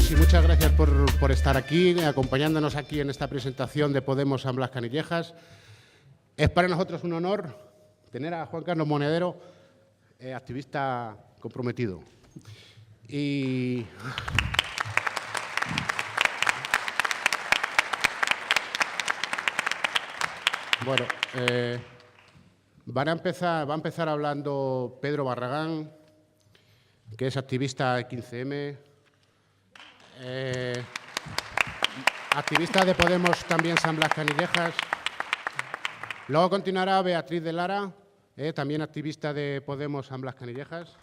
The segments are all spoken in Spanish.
todos y muchas gracias por estar aquí, acompañándonos aquí en esta presentación de Podemos San Blas Canillejas. Es para nosotros un honor tener a Juan Carlos Monedero, activista comprometido. Y bueno, va a empezar hablando Pedro Barragán, que es activista de 15M, activista de Podemos también San Blas Canillejas. Luego continuará Beatriz de Lara, también activista de Podemos San Blas Canillejas.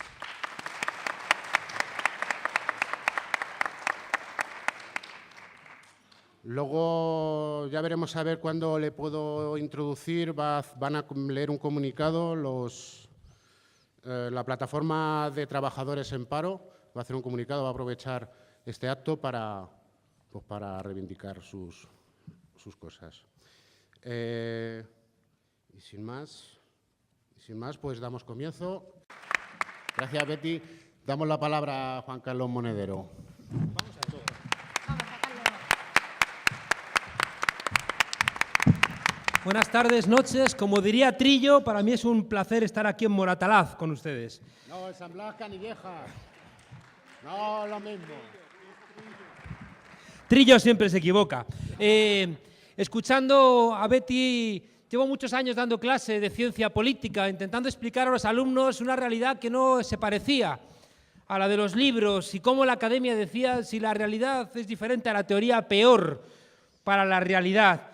Luego ya veremos a ver cuándo le puedo introducir. Van a leer un comunicado la plataforma de trabajadores en paro. Va a hacer un comunicado, va a aprovechar este acto para reivindicar sus cosas. Y sin más, pues damos comienzo. Gracias, Betty. Damos la palabra a Juan Carlos Monedero. Buenas tardes, noches. Como diría Trillo, para mí es un placer estar aquí en Moratalaz con ustedes. No, en San Blas Canillejas. No, lo mismo. Trillo siempre se equivoca. Escuchando a Betty, llevo muchos años dando clase de ciencia política, intentando explicar a los alumnos una realidad que no se parecía a la de los libros y cómo la academia decía si la realidad es diferente a la teoría, peor para la realidad.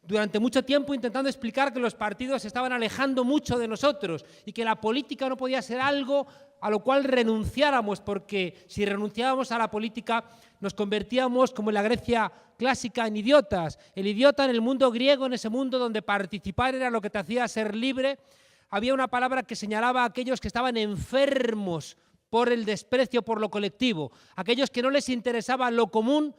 Durante mucho tiempo intentando explicar que los partidos se estaban alejando mucho de nosotros y que la política no podía ser algo a lo cual renunciáramos, porque si renunciábamos a la política nos convertíamos, como en la Grecia clásica, en idiotas. El idiota en el mundo griego, en ese mundo donde participar era lo que te hacía ser libre, había una palabra que señalaba a aquellos que estaban enfermos por el desprecio por lo colectivo. Aquellos que no les interesaba lo común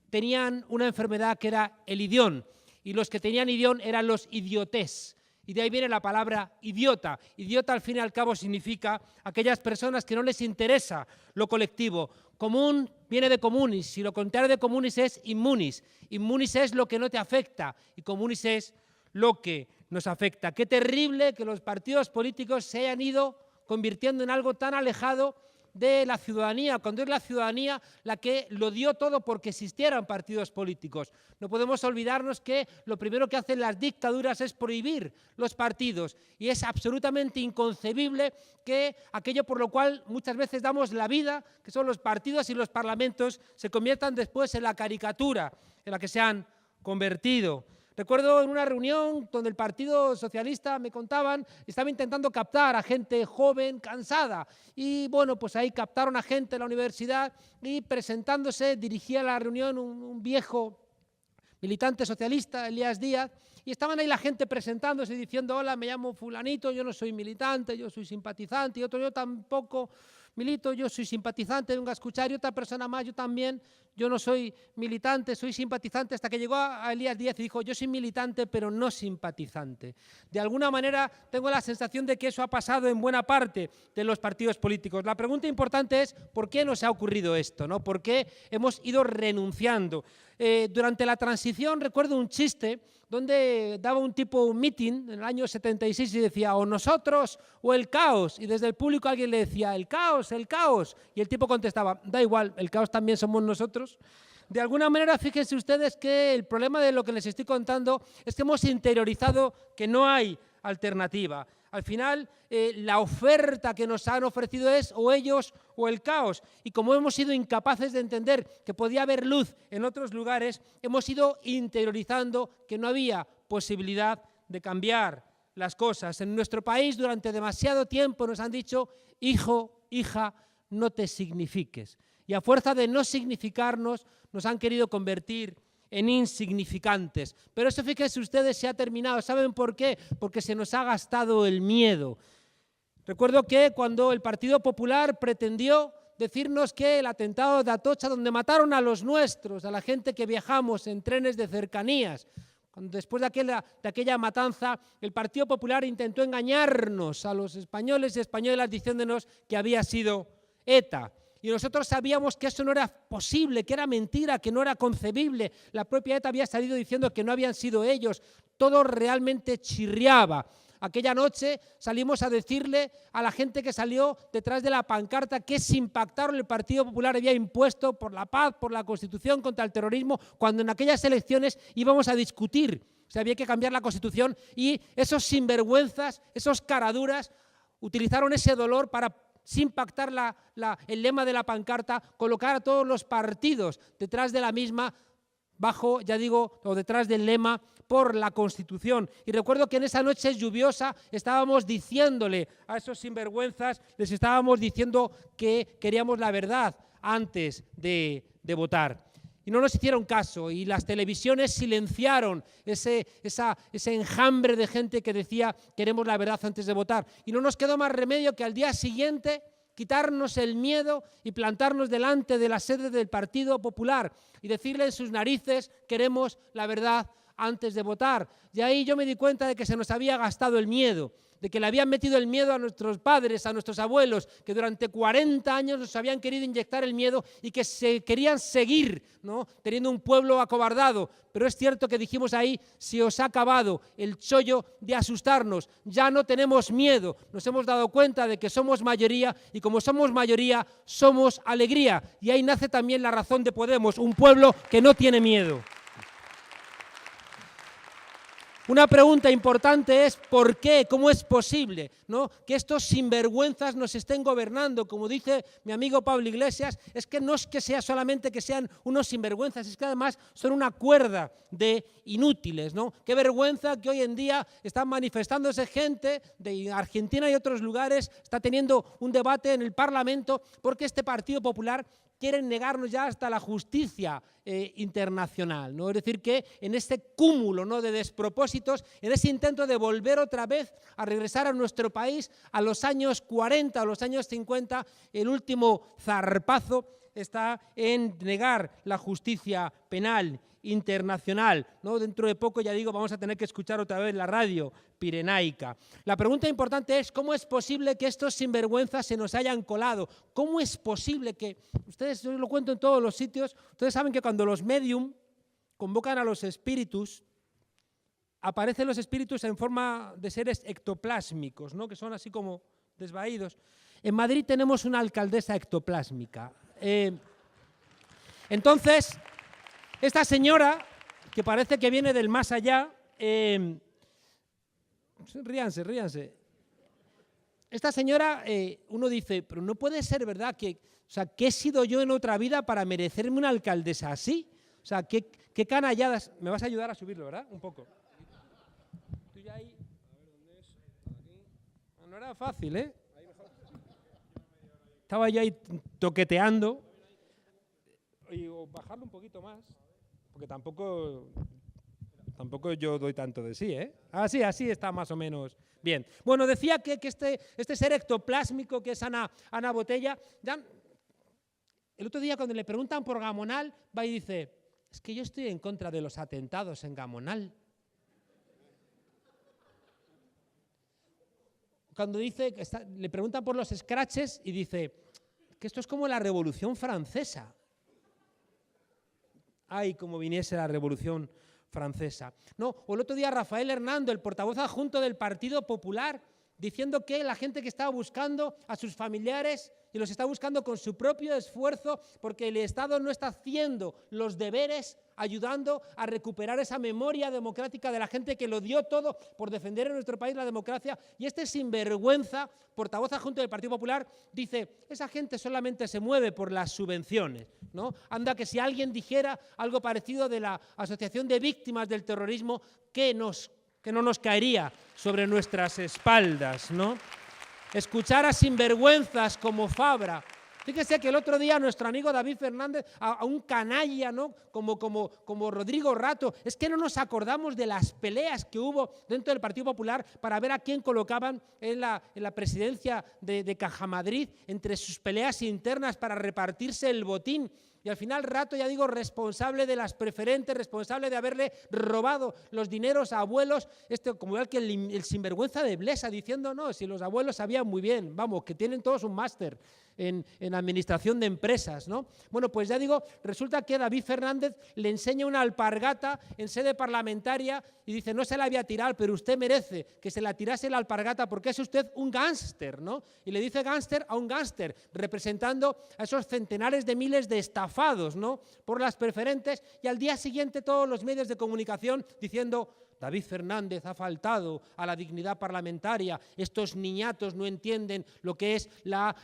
tenían una enfermedad que era el idión. Y los que tenían idión eran los idiotés. Y de ahí viene la palabra idiota. Idiota, al fin y al cabo, significa aquellas personas que no les interesa lo colectivo. Común viene de comunis, y lo contrario de comunis es inmunis. Inmunis es lo que no te afecta, y comunis es lo que nos afecta. Qué terrible que los partidos políticos se hayan ido convirtiendo en algo tan alejado de la ciudadanía, cuando es la ciudadanía la que lo dio todo porque existieran partidos políticos. No podemos olvidarnos que lo primero que hacen las dictaduras es prohibir los partidos y es absolutamente inconcebible que aquello por lo cual muchas veces damos la vida, que son los partidos y los parlamentos, se conviertan después en la caricatura en la que se han convertido. Recuerdo en una reunión donde el Partido Socialista, me contaban, estaba intentando captar a gente joven, cansada. Y bueno, pues ahí captaron a gente en la universidad y presentándose, dirigía la reunión un viejo militante socialista, Elías Díaz, y estaban ahí la gente presentándose y diciendo: hola, me llamo fulanito, yo no soy militante, yo soy simpatizante, y otro: yo tampoco milito, yo soy simpatizante, venga a escuchar, y otra persona más: yo también, yo no soy militante, soy simpatizante, hasta que llegó a Elías Díaz y dijo: yo soy militante, pero no simpatizante. De alguna manera tengo la sensación de que eso ha pasado en buena parte de los partidos políticos. La pregunta importante es: ¿por qué nos ha ocurrido esto, ¿no? ¿Por qué hemos ido renunciando? Durante la transición recuerdo un chiste donde daba un tipo un meeting en el año 76 y decía: o nosotros o el caos, y desde el público alguien le decía: el caos, y el tipo contestaba: da igual, el caos también somos nosotros. De alguna manera, fíjense ustedes que el problema de lo que les estoy contando es que hemos interiorizado que no hay alternativa. Al final, la oferta que nos han ofrecido es o ellos o el caos. Y como hemos sido incapaces de entender que podía haber luz en otros lugares, hemos ido interiorizando que no había posibilidad de cambiar las cosas. En nuestro país, durante demasiado tiempo, nos han dicho: hijo, hija, no te signifiques. Y a fuerza de no significarnos, nos han querido convertir en insignificantes. Pero eso, fíjense ustedes, se ha terminado. ¿Saben por qué? Porque se nos ha gastado el miedo. Recuerdo que cuando el Partido Popular pretendió decirnos que el atentado de Atocha, donde mataron a los nuestros, a la gente que viajamos en trenes de cercanías, después de aquella matanza, el Partido Popular intentó engañarnos a los españoles y españolas diciéndonos que había sido ETA. y nosotros sabíamos que eso no era posible, que era mentira, que no era concebible. La propia ETA había salido diciendo que no habían sido ellos. Todo realmente chirriaba. Aquella noche salimos a decirle a la gente que salió detrás de la pancarta que sin pactar el Partido Popular había impuesto por la paz, por la Constitución, contra el terrorismo, cuando en aquellas elecciones íbamos a discutir si había que cambiar la Constitución, y esos sinvergüenzas, esos caraduras, utilizaron ese dolor para, sin pactar el lema de la pancarta, colocar a todos los partidos detrás de la misma, bajo, ya digo, o detrás del lema por la Constitución. Y recuerdo que en esa noche lluviosa estábamos diciéndole a esos sinvergüenzas, les estábamos diciendo que queríamos la verdad antes de votar. Y no nos hicieron caso, y las televisiones silenciaron ese enjambre de gente que decía queremos la verdad antes de votar. Y no nos quedó más remedio que al día siguiente quitarnos el miedo y plantarnos delante de la sede del Partido Popular y decirle en sus narices queremos la verdad antes de votar. Y ahí yo me di cuenta de que se nos había gastado el miedo, de que le habían metido el miedo a nuestros padres, a nuestros abuelos, que durante 40 años nos habían querido inyectar el miedo y que se querían seguir, ¿no?, teniendo un pueblo acobardado. Pero es cierto que dijimos ahí, se os ha acabado el chollo de asustarnos, ya no tenemos miedo, nos hemos dado cuenta de que somos mayoría y como somos mayoría, somos alegría. Y ahí nace también la razón de Podemos, un pueblo que no tiene miedo. Una pregunta importante es ¿por qué? ¿Cómo es posible, ¿no?, que estos sinvergüenzas nos estén gobernando? Como dice mi amigo Pablo Iglesias, es que no es que sea solamente que sean unos sinvergüenzas, es que además son una cuerda de inútiles, ¿no? Qué vergüenza que hoy en día están manifestándose gente de Argentina y otros lugares, está teniendo un debate en el Parlamento porque este Partido Popular quieren negarnos ya hasta la justicia internacional, ¿no? Es decir, que en este cúmulo, ¿no?, de despropósitos, en ese intento de volver otra vez a regresar a nuestro país a los años 40, a los años 50, el último zarpazo está en negar la justicia penal internacional, ¿no? Dentro de poco, ya digo, vamos a tener que escuchar otra vez la radio pirenaica. La pregunta importante es ¿cómo es posible que estos sinvergüenzas se nos hayan colado? ¿Cómo es posible que, ustedes, yo lo cuento en todos los sitios, ustedes saben que cuando los medium convocan a los espíritus, aparecen los espíritus en forma de seres ectoplásmicos, ¿no?, que son así como desvaídos. En Madrid tenemos una alcaldesa ectoplásmica. Entonces, esta señora, que parece que viene del más allá, ríanse. Esta señora, uno dice, pero no puede ser verdad que, o sea, ¿qué he sido yo en otra vida para merecerme una alcaldesa así? O sea, qué canalladas. Me vas a ayudar a subirlo, ¿verdad? Un poco. Tú ya ahí. A ver, ¿dónde es? Aquí. No era fácil, ¿eh? Estaba yo ahí toqueteando. O bajarlo un poquito más, porque tampoco yo doy tanto de sí, ¿eh? Así está más o menos bien. Bueno, decía que este ser ectoplásmico que es Ana Botella, ya, el otro día cuando le preguntan por Gamonal, va y dice, es que yo estoy en contra de los atentados en Gamonal. Cuando dice, le preguntan por los scratches y dice que esto es como la Revolución Francesa. Ay, como viniese la Revolución Francesa. No, o el otro día Rafael Hernando, el portavoz adjunto del Partido Popular, diciendo que la gente que estaba buscando a sus familiares y los está buscando con su propio esfuerzo porque el Estado no está haciendo los deberes ayudando a recuperar esa memoria democrática de la gente que lo dio todo por defender en nuestro país la democracia. Y este sinvergüenza, portavoz adjunto del Partido Popular, dice, esa gente solamente se mueve por las subvenciones, ¿no? Anda que si alguien dijera algo parecido de la Asociación de Víctimas del Terrorismo, que no nos caería sobre nuestras espaldas, ¿no? Escuchar a sinvergüenzas como Fabra. Fíjese que el otro día nuestro amigo David Fernández, a un canalla, ¿no?, como Rodrigo Rato, es que no nos acordamos de las peleas que hubo dentro del Partido Popular para ver a quién colocaban en la presidencia de Cajamadrid, entre sus peleas internas para repartirse el botín. Y al final Rato, ya digo, responsable de las preferentes, responsable de haberle robado los dineros a abuelos, como igual que el sinvergüenza de Blesa, diciendo, no, si los abuelos sabían muy bien, vamos, que tienen todos un máster. en administración de empresas, ¿no? Bueno, pues ya digo, resulta que David Fernández le enseña una alpargata en sede parlamentaria y dice, no se la voy a tirar, pero usted merece que se la tirase la alpargata porque es usted un gángster, ¿no? Y le dice gángster a un gángster, representando a esos centenares de miles de estafados, ¿no?, por las preferentes, y al día siguiente todos los medios de comunicación diciendo, David Fernández ha faltado a la dignidad parlamentaria, estos niñatos no entienden lo que es la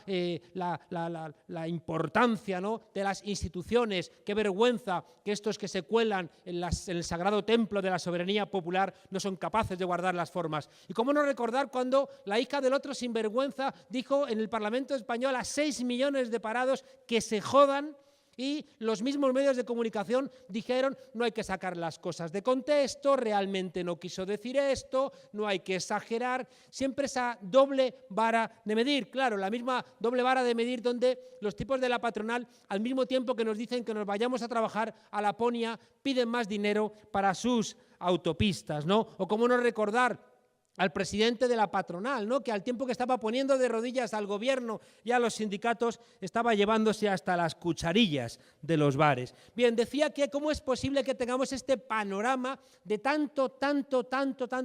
importancia, ¿no?, de las instituciones, qué vergüenza que estos que se cuelan en el sagrado templo de la soberanía popular no son capaces de guardar las formas. Y cómo no recordar cuando la hija del otro sinvergüenza dijo en el Parlamento español a 6 millones de parados que se jodan. Y los mismos medios de comunicación dijeron, no hay que sacar las cosas de contexto, realmente no quiso decir esto, no hay que exagerar, siempre esa doble vara de medir. Claro, la misma doble vara de medir donde los tipos de la patronal, al mismo tiempo que nos dicen que nos vayamos a trabajar a Laponia, piden más dinero para sus autopistas, ¿no? O cómo no recordar al presidente de la patronal, ¿no?, que al tiempo que estaba poniendo de rodillas al gobierno y a los sindicatos, estaba llevándose hasta las cucharillas de los bares. Bien, decía que cómo es posible que tengamos este panorama de tanto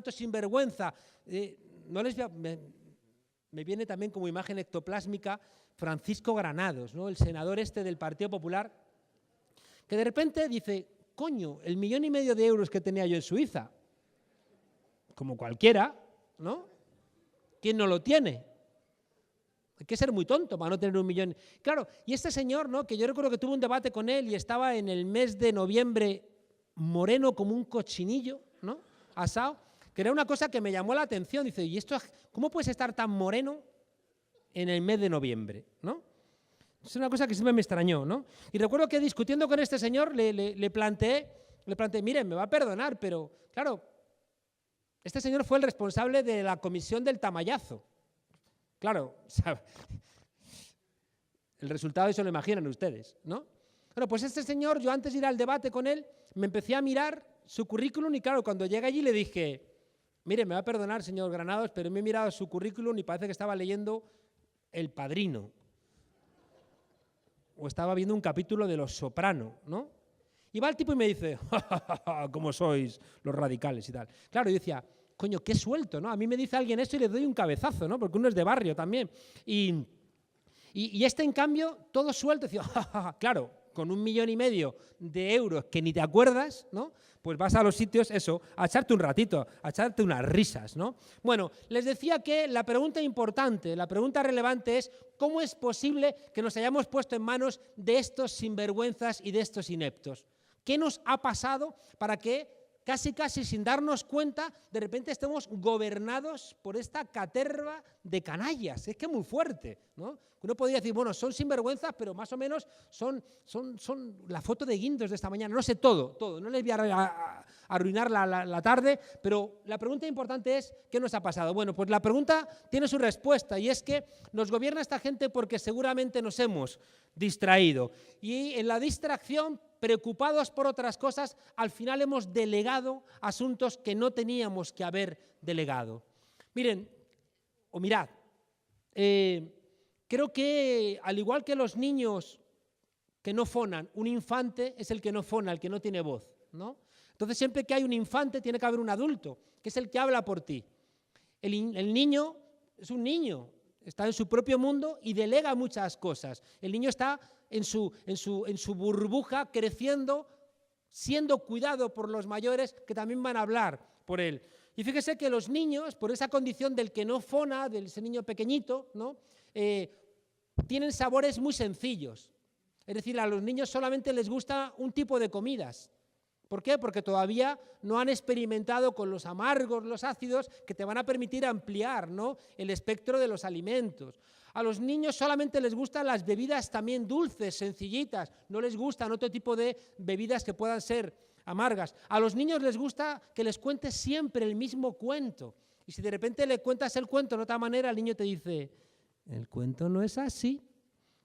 sinvergüenza. No les voy a, me viene también como imagen ectoplásmica Francisco Granados, ¿no?, el senador este del Partido Popular, que de repente dice, coño, el 1,5 millones de euros que tenía yo en Suiza, como cualquiera, ¿no? ¿Quién no lo tiene? Hay que ser muy tonto para no tener 1 millón. Claro, y este señor, ¿no?, que yo recuerdo que tuve un debate con él y estaba en el mes de noviembre moreno como un cochinillo, ¿no?, asado, que era una cosa que me llamó la atención. Dice, ¿y esto cómo puedes estar tan moreno en el mes de noviembre, ¿no? Es una cosa que siempre me extrañó, ¿no? Y recuerdo que discutiendo con este señor le planteé, miren, me va a perdonar, pero claro, este señor fue el responsable de la comisión del Tamayazo. Claro, ¿sabe? El resultado eso lo imaginan ustedes, ¿no? Bueno, pues este señor, yo antes de ir al debate con él, me empecé a mirar su currículum y claro, cuando llegué allí le dije, mire, me va a perdonar, señor Granados, pero me he mirado su currículum y parece que estaba leyendo El Padrino. O estaba viendo un capítulo de Los Soprano, ¿no? Y va el tipo y me dice, ja, ja, ja, ja, ¿cómo sois los radicales y tal? Claro, yo decía, coño, qué suelto, ¿no? A mí me dice alguien esto y le doy un cabezazo, ¿no? Porque uno es de barrio también. Y este, en cambio, todo suelto, decía, ja, ja, ja. Claro, con 1,5 millones de euros que ni te acuerdas, ¿no?, pues vas a los sitios, eso, a echarte un ratito, a echarte unas risas, ¿no? Bueno, les decía que la pregunta importante, la pregunta relevante es ¿cómo es posible que nos hayamos puesto en manos de estos sinvergüenzas y de estos ineptos? ¿Qué nos ha pasado para que casi sin darnos cuenta, de repente estemos gobernados por esta caterva de canallas? Es que es muy fuerte, ¿no? Uno podría decir, bueno, son sinvergüenzas, pero más o menos son la foto de Guindos de esta mañana. No sé, todo. No les voy a arruinar la tarde, pero la pregunta importante es, ¿qué nos ha pasado? Bueno, pues la pregunta tiene su respuesta, y es que nos gobierna esta gente porque seguramente nos hemos distraído. Y en la distracción, preocupados por otras cosas, al final hemos delegado asuntos que no teníamos que haber delegado. Miren, o mirad, creo que al igual que los niños que no fonan, un infante es el que no fona, el que no tiene voz, ¿no? Entonces siempre que hay un infante tiene que haber un adulto, que es el que habla por ti. El niño es un niño, está en su propio mundo y delega muchas cosas. El niño está en su burbuja, creciendo, siendo cuidado por los mayores que también van a hablar por él. Y fíjese que los niños, por esa condición del que no fona, de ese niño pequeñito, ¿no?, tienen sabores muy sencillos. Es decir, a los niños solamente les gusta un tipo de comidas. ¿Por qué? Porque todavía no han experimentado con los amargos, los ácidos, que te van a permitir ampliar, ¿no?, el espectro de los alimentos. A los niños solamente les gustan las bebidas también dulces, sencillitas. No les gustan otro tipo de bebidas que puedan ser amargas. A los niños les gusta que les cuentes siempre el mismo cuento. Y si de repente le cuentas el cuento de otra manera, el niño te dice, el cuento no es así.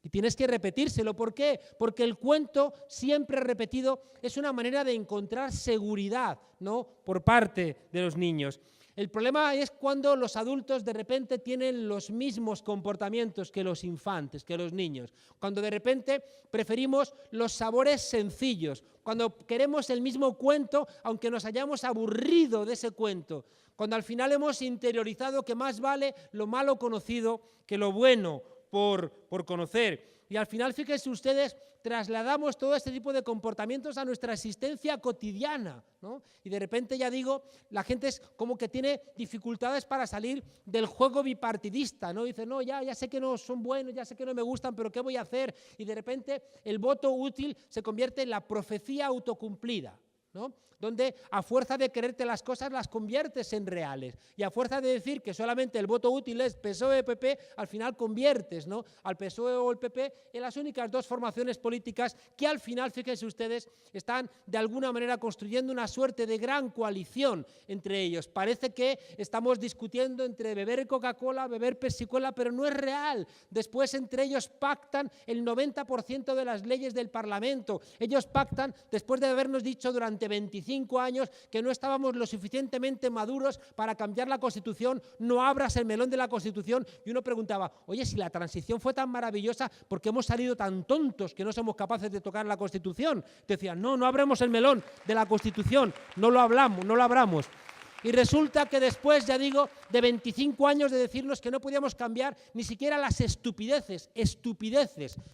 Y tienes que repetírselo. ¿Por qué? Porque el cuento siempre repetido es una manera de encontrar seguridad, ¿no?, por parte de los niños. El problema es cuando los adultos de repente tienen los mismos comportamientos que los infantes, que los niños. Cuando de repente preferimos los sabores sencillos, cuando queremos el mismo cuento aunque nos hayamos aburrido de ese cuento, cuando al final hemos interiorizado que más vale lo malo conocido que lo bueno por conocer. Y al final, fíjense ustedes, trasladamos todo este tipo de comportamientos a nuestra existencia cotidiana, ¿no? Y de repente, ya digo, la gente es como que tiene dificultades para salir del juego bipartidista, ¿no? Dice, no, ya sé que no son buenos, ya sé que no me gustan, pero ¿qué voy a hacer? Y de repente el voto útil se convierte en la profecía autocumplida, ¿no? Donde a fuerza de quererte las cosas las conviertes en reales y a fuerza de decir que solamente el voto útil es PSOE-PP, al final conviertes, ¿no?, al PSOE o el PP en las únicas dos formaciones políticas que al final, fíjense ustedes, están de alguna manera construyendo una suerte de gran coalición entre ellos. Parece que estamos discutiendo entre beber Coca-Cola, beber Pepsi-Cola, pero no es real. Después entre ellos pactan el 90% de las leyes del Parlamento. Ellos pactan después de habernos dicho durante 25 años que no estábamos lo suficientemente maduros para cambiar la Constitución, no abras el melón de la Constitución. Y uno preguntaba, oye, si la transición fue tan maravillosa, ¿por qué hemos salido tan tontos que no somos capaces de tocar la Constitución? Decían, no abramos el melón de la Constitución, no lo abramos. Y resulta que después, ya digo, de 25 años de decirnos que no podíamos cambiar ni siquiera las estupideces.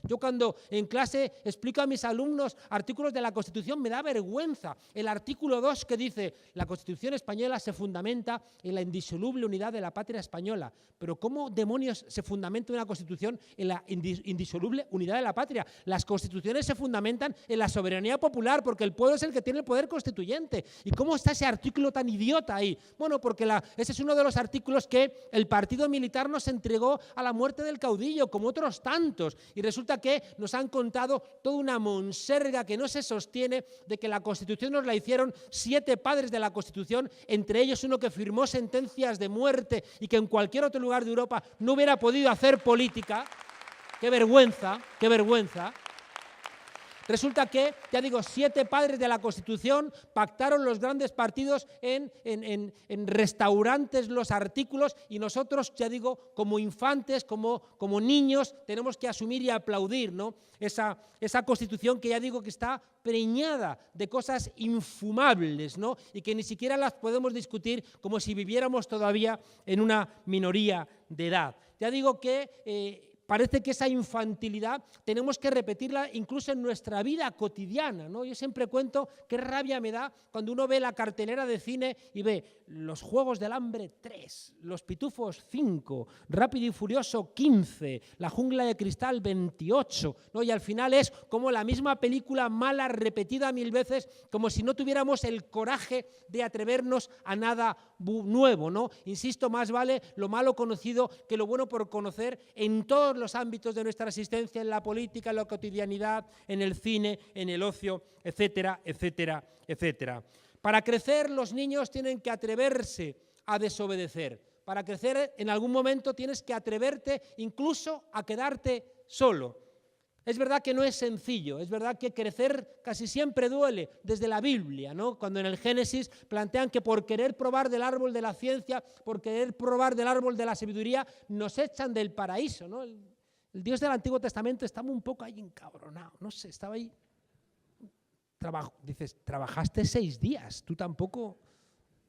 Yo cuando en clase explico a mis alumnos artículos de la Constitución me da vergüenza. El artículo 2 que dice, la Constitución española se fundamenta en la indisoluble unidad de la patria española. Pero ¿cómo demonios se fundamenta una Constitución en la indisoluble unidad de la patria? Las Constituciones se fundamentan en la soberanía popular porque el pueblo es el que tiene el poder constituyente. ¿Y cómo está ese artículo tan idiota ahí? Bueno, porque ese es uno de los artículos que el partido militar nos entregó a la muerte del caudillo, como otros tantos. Y resulta que nos han contado toda una monserga que no se sostiene de que la Constitución nos la hicieron 7 padres de la Constitución, entre ellos uno que firmó sentencias de muerte y que en cualquier otro lugar de Europa no hubiera podido hacer política. ¡Qué vergüenza! ¡Qué vergüenza! Resulta que, ya digo, 7 padres de la Constitución pactaron los grandes partidos en restaurantes los artículos y nosotros, ya digo, como infantes, como niños, tenemos que asumir y aplaudir, ¿no?, esa Constitución que ya digo que está preñada de cosas infumables, ¿no?, y que ni siquiera las podemos discutir como si viviéramos todavía en una minoría de edad. Ya digo que parece que esa infantilidad tenemos que repetirla incluso en nuestra vida cotidiana, ¿no? Yo siempre cuento qué rabia me da cuando uno ve la cartelera de cine y ve Los Juegos del Hambre 3, Los Pitufos 5, Rápido y Furioso 15, La Jungla de Cristal 28, ¿no? Y al final es como la misma película mala repetida 1000 veces, como si no tuviéramos el coraje de atrevernos a nada nuevo, ¿no? Insisto, más vale lo malo conocido que lo bueno por conocer en todos los ámbitos de nuestra existencia, en la política, en la cotidianidad, en el cine, en el ocio, etcétera, etcétera, etcétera. Para crecer, los niños tienen que atreverse a desobedecer. Para crecer, en algún momento tienes que atreverte incluso a quedarte solo. Es verdad que no es sencillo, es verdad que crecer casi siempre duele, desde la Biblia, ¿no? Cuando en el Génesis plantean que por querer probar del árbol de la ciencia, por querer probar del árbol de la sabiduría, nos echan del paraíso, ¿no? El Dios del Antiguo Testamento estaba un poco ahí encabronado, no sé, estaba ahí. Dices, trabajaste 6 días, tú tampoco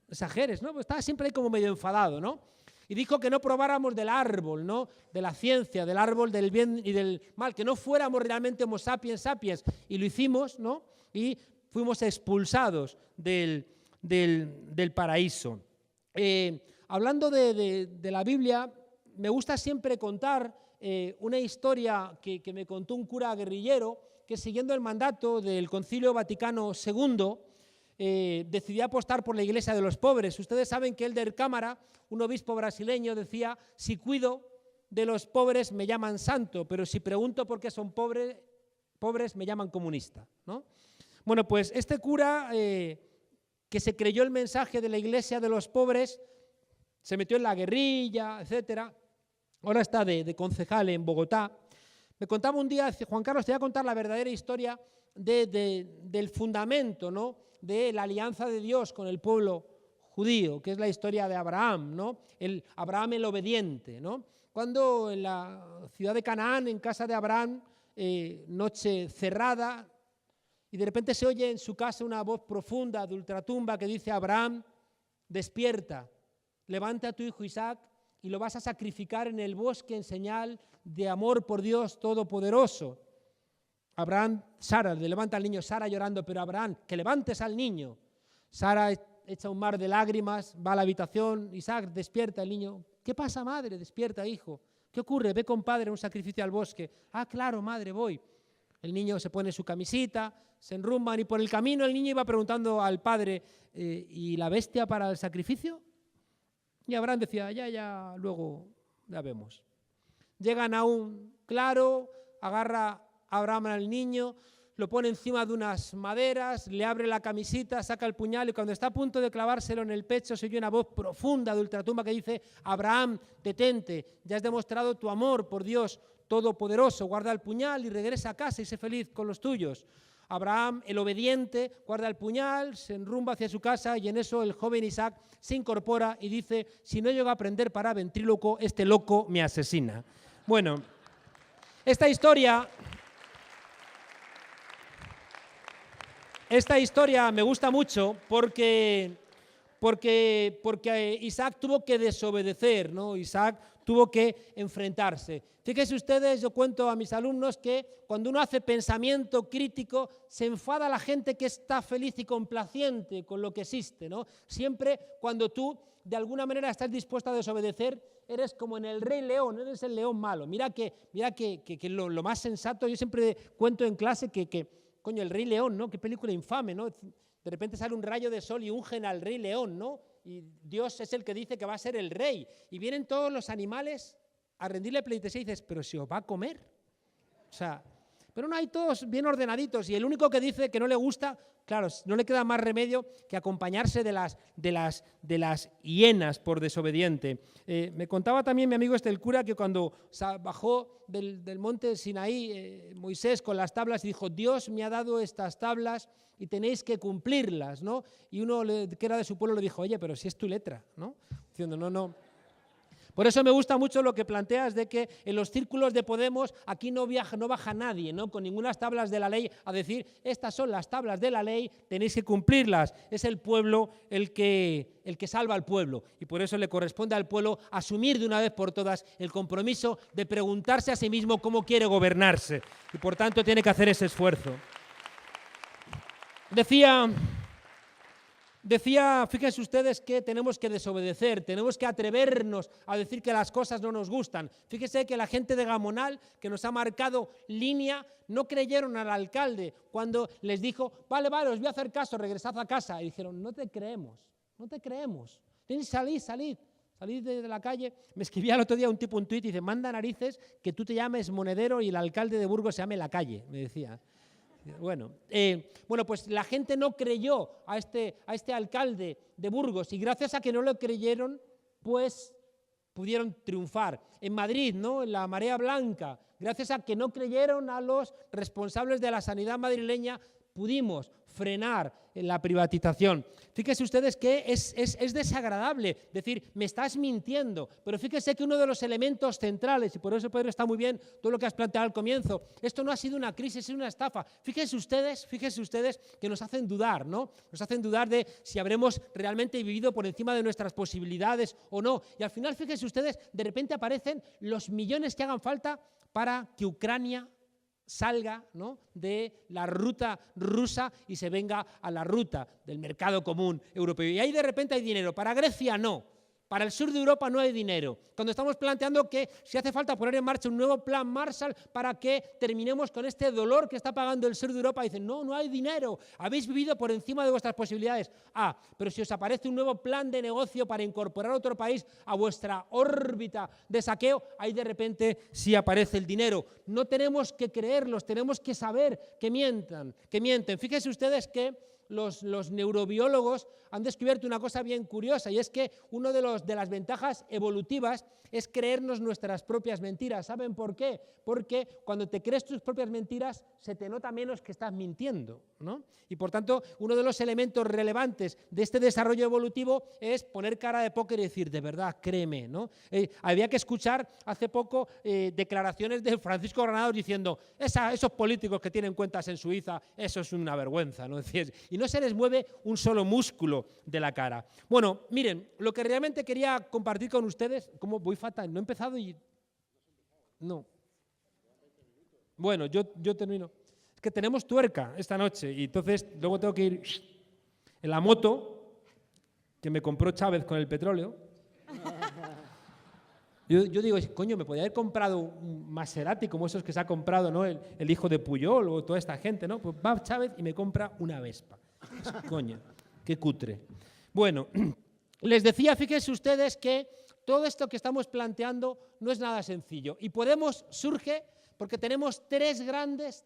exageres, ¿no? Pues estaba siempre ahí como medio enfadado, ¿no? Y dijo que no probáramos del árbol, ¿no?, de la ciencia, del árbol del bien y del mal, que no fuéramos realmente homo sapiens sapiens. Y lo hicimos, ¿no?, y fuimos expulsados del paraíso. Hablando de la Biblia, me gusta siempre contar una historia que me contó un cura guerrillero que, siguiendo el mandato del Concilio Vaticano II, decidió apostar por la Iglesia de los pobres. Ustedes saben que Elder Cámara, un obispo brasileño, decía, si cuido de los pobres me llaman santo, pero si pregunto por qué son pobres me llaman comunista, ¿no? Bueno, pues este cura que se creyó el mensaje de la Iglesia de los pobres, se metió en la guerrilla, etcétera, ahora está de concejal en Bogotá. Me contaba un día, Juan Carlos, te voy a contar la verdadera historia del fundamento, ¿no?, de la alianza de Dios con el pueblo judío, que es la historia de Abraham, ¿no? Abraham el obediente, ¿no? Cuando en la ciudad de Canaán, en casa de Abraham, noche cerrada, y de repente se oye en su casa una voz profunda de ultratumba que dice: Abraham, despierta, levanta a tu hijo Isaac y lo vas a sacrificar en el bosque en señal de amor por Dios Todopoderoso. Abraham, Sara, le levanta al niño, Sara llorando, pero Abraham, que levantes al niño. Sara echa un mar de lágrimas, va a la habitación, Isaac despierta, el niño: ¿qué pasa, madre? Despierta, hijo. ¿Qué ocurre? Ve con padre a un sacrificio al bosque. Ah, claro, madre, voy. El niño se pone su camisita, se enrumban y por el camino el niño iba preguntando al padre: ¿y la bestia para el sacrificio? Y Abraham decía: ya, luego la vemos. Llegan a un claro, agarra a Abraham al niño, lo pone encima de unas maderas, le abre la camisita, saca el puñal y cuando está a punto de clavárselo en el pecho se oye una voz profunda de ultratumba que dice: Abraham, detente, ya has demostrado tu amor por Dios Todopoderoso, guarda el puñal y regresa a casa y sé feliz con los tuyos. Abraham, el obediente, guarda el puñal, se enrumba hacia su casa y en eso el joven Isaac se incorpora y dice: si no llego a aprender para ventríloco, este loco me asesina. Bueno, esta historia me gusta mucho porque Isaac tuvo que desobedecer, ¿no? Isaac tuvo que enfrentarse. Fíjense ustedes, yo cuento a mis alumnos que cuando uno hace pensamiento crítico se enfada la gente que está feliz y complaciente con lo que existe, ¿no? Siempre cuando tú de alguna manera estás dispuesto a desobedecer, eres como en el Rey León, eres el león malo. Mira que lo más sensato, yo siempre cuento en clase coño, el Rey León, ¿no? Qué película infame, ¿no? De repente sale un rayo de sol y ungen al Rey León, ¿no? Y Dios es el que dice que va a ser el rey. Y vienen todos los animales a rendirle pleitesía y dices: pero si os va a comer. O sea, pero no, hay todos bien ordenaditos y el único que dice que no le gusta, claro, no le queda más remedio que acompañarse de las hienas por desobediente. Me contaba también mi amigo el cura que cuando bajó del monte Sinaí, Moisés con las tablas y dijo: Dios me ha dado estas tablas y tenéis que cumplirlas, ¿no? Y uno que era de su pueblo le dijo: oye, pero si es tu letra, ¿no? Diciendo: no. Por eso me gusta mucho lo que planteas de que en los círculos de Podemos aquí no baja nadie, ¿no? Con ninguna tablas de la ley a decir: estas son las tablas de la ley, tenéis que cumplirlas. Es el pueblo el que salva al pueblo y por eso le corresponde al pueblo asumir de una vez por todas el compromiso de preguntarse a sí mismo cómo quiere gobernarse y por tanto tiene que hacer ese esfuerzo. Decía, fíjense ustedes que tenemos que desobedecer, tenemos que atrevernos a decir que las cosas no nos gustan. Fíjese que la gente de Gamonal, que nos ha marcado línea, no creyeron al alcalde cuando les dijo: vale, os voy a hacer caso, regresad a casa. Y dijeron: no te creemos. Salid de la calle. Me escribía el otro día un tipo un tuit y dice: manda narices que tú te llames Monedero y el alcalde de Burgos se llame Lacalle, me decía. Bueno, pues la gente no creyó a este alcalde de Burgos y gracias a que no lo creyeron, pues pudieron triunfar. En Madrid, ¿no? En la marea blanca, gracias a que no creyeron a los responsables de la sanidad madrileña, pudimos frenar la privatización. Fíjense ustedes que es desagradable decir: me estás mintiendo, pero fíjense que uno de los elementos centrales, y por eso Pedro está muy bien todo lo que has planteado al comienzo, esto no ha sido una crisis, es una estafa. Fíjense ustedes que nos hacen dudar, ¿no? Nos hacen dudar de si habremos realmente vivido por encima de nuestras posibilidades o no. Y al final, fíjense ustedes, de repente aparecen los millones que hagan falta para que Ucrania salga, ¿no?, de la ruta rusa y se venga a la ruta del mercado común europeo. Y ahí de repente hay dinero. Para Grecia no. Para el sur de Europa no hay dinero. Cuando estamos planteando que si hace falta poner en marcha un nuevo plan Marshall para que terminemos con este dolor que está pagando el sur de Europa, dicen: no hay dinero, habéis vivido por encima de vuestras posibilidades. Pero si os aparece un nuevo plan de negocio para incorporar otro país a vuestra órbita de saqueo, ahí de repente sí aparece el dinero. No tenemos que creerlos, tenemos que saber que mienten. Fíjense ustedes que los neurobiólogos han descubierto una cosa bien curiosa, y es que una de las ventajas evolutivas es creernos nuestras propias mentiras. ¿Saben por qué? Porque cuando te crees tus propias mentiras se te nota menos que estás mintiendo, ¿no? Y por tanto, uno de los elementos relevantes de este desarrollo evolutivo es poner cara de póker y decir, de verdad, créeme, ¿no? Había que escuchar hace poco declaraciones de Francisco Granados diciendo, esos políticos que tienen cuentas en Suiza, eso es una vergüenza, ¿no? Y no se les mueve un solo músculo de la cara. Bueno, miren, lo que realmente quería compartir con ustedes, ¿cómo voy fatal? No he empezado y... No. Bueno, yo termino. Es que tenemos tuerca esta noche y entonces luego tengo que ir en la moto que me compró Chávez con el petróleo. Yo digo, coño, me podría haber comprado un Maserati como esos que se ha comprado, ¿no? El hijo de Puyol o toda esta gente, ¿no? Pues va Chávez y me compra una Vespa. Pues, coño, qué cutre. Bueno, les decía, fíjense ustedes que todo esto que estamos planteando no es nada sencillo. Y Podemos surge porque tenemos tres grandes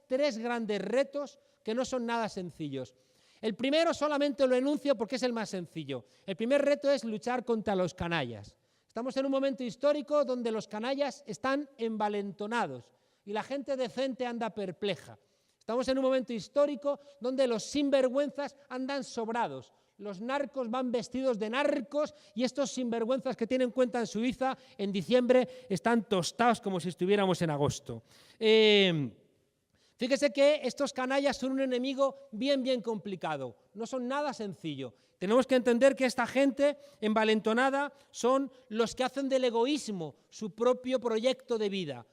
retos que no son nada sencillos. El primero solamente lo enuncio porque es el más sencillo. El primer reto es luchar contra los canallas. Estamos en un momento histórico donde los canallas están envalentonados y la gente decente anda perpleja. Estamos en un momento histórico donde los sinvergüenzas andan sobrados. Los narcos van vestidos de narcos y estos sinvergüenzas que tienen cuenta en Suiza en diciembre están tostados como si estuviéramos en agosto. Fíjese que estos canallas son un enemigo bien complicado, no son nada sencillo. Tenemos que entender que esta gente envalentonada son los que hacen del egoísmo su propio proyecto de vida.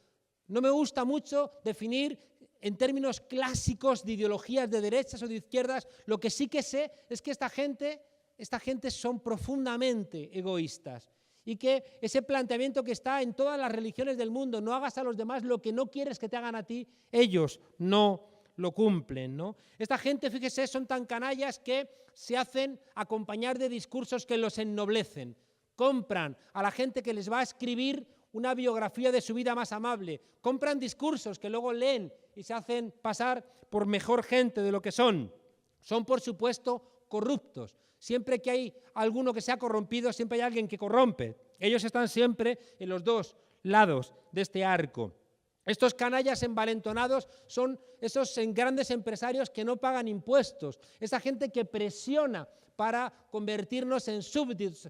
No me gusta mucho definir en términos clásicos de ideologías de derechas o de izquierdas, lo que sí que sé es que esta gente son profundamente egoístas y que ese planteamiento que está en todas las religiones del mundo, no hagas a los demás lo que no quieres que te hagan a ti, ellos no lo cumplen, ¿no? Esta gente, fíjese, son tan canallas que se hacen acompañar de discursos que los ennoblecen. Compran a la gente que les va a escribir una biografía de su vida más amable. Compran discursos que luego leen y se hacen pasar por mejor gente de lo que son. Son, por supuesto, corruptos. Siempre que hay alguno que se ha corrompido, siempre hay alguien que corrompe. Ellos están siempre en los dos lados de este arco. Estos canallas envalentonados son esos grandes empresarios que no pagan impuestos, esa gente que presiona para convertirnos en súbditos,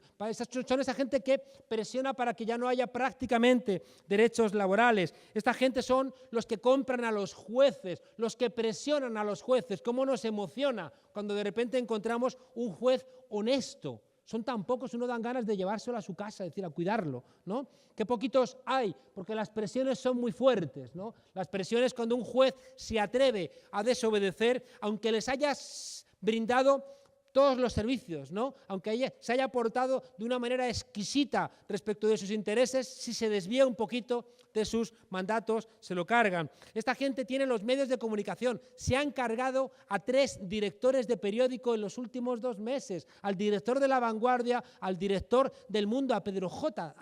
son esa gente que presiona para que ya no haya prácticamente derechos laborales. Esta gente son los que compran a los jueces, los que presionan a los jueces. ¿Cómo nos emociona cuando de repente encontramos un juez honesto? Son tan pocos, uno dan ganas de llevárselo a su casa, es decir, a cuidarlo, ¿no? Qué poquitos hay, porque las presiones son muy fuertes, ¿no? Las presiones cuando un juez se atreve a desobedecer, aunque les hayas brindado todos los servicios, ¿no? Aunque se haya portado de una manera exquisita respecto de sus intereses, si se desvía un poquito de sus mandatos, se lo cargan. Esta gente tiene los medios de comunicación. Se han cargado a 3 directores de periódico en los últimos 2 meses. Al director de La Vanguardia, al director del Mundo, a Pedro J.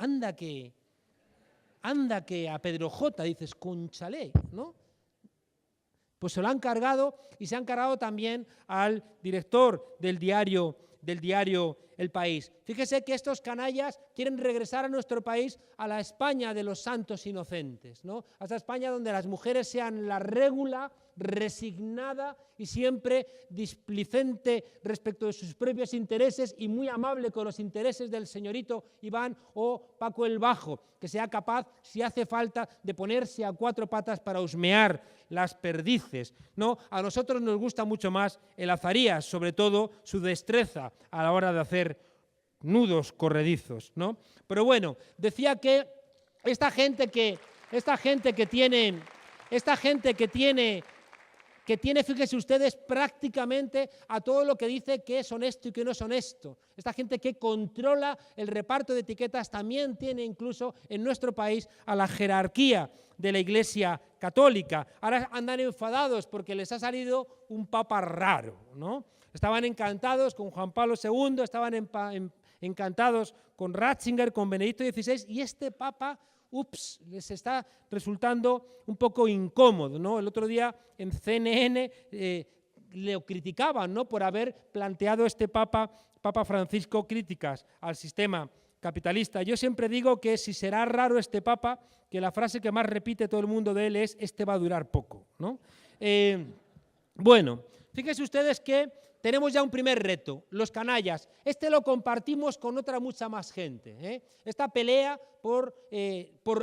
Anda que a Pedro J. dices, cónchale, ¿no? Pues se lo han cargado y se han cargado también al director del diario El País. Fíjese que estos canallas quieren regresar a nuestro país a la España de los santos inocentes, ¿no? A esa España donde las mujeres sean la regla, resignada y siempre displicente respecto de sus propios intereses y muy amable con los intereses del señorito Iván o Paco el Bajo, que sea capaz, si hace falta, de ponerse a 4 patas para husmear las perdices, ¿no? A nosotros nos gusta mucho más el Azarías, sobre todo su destreza a la hora de hacer nudos corredizos, ¿no? Pero bueno, decía que esta gente que tiene, fíjense ustedes, prácticamente a todo lo que dice que es honesto y que no es honesto. Esta gente que controla el reparto de etiquetas también tiene incluso en nuestro país a la jerarquía de la Iglesia Católica. Ahora andan enfadados porque les ha salido un papa raro, ¿no? Estaban encantados con Juan Pablo II, estaban encantados con Ratzinger, con Benedicto XVI, y este papa, les está resultando un poco incómodo, ¿no? El otro día en CNN le criticaban, ¿no?, por haber planteado este Papa Francisco críticas al sistema capitalista. Yo siempre digo que si será raro este Papa, que la frase que más repite todo el mundo de él es «este va a durar poco», ¿no? Bueno, fíjense ustedes que tenemos ya un primer reto, los canallas. Este lo compartimos con otra mucha más gente, ¿eh? Esta pelea por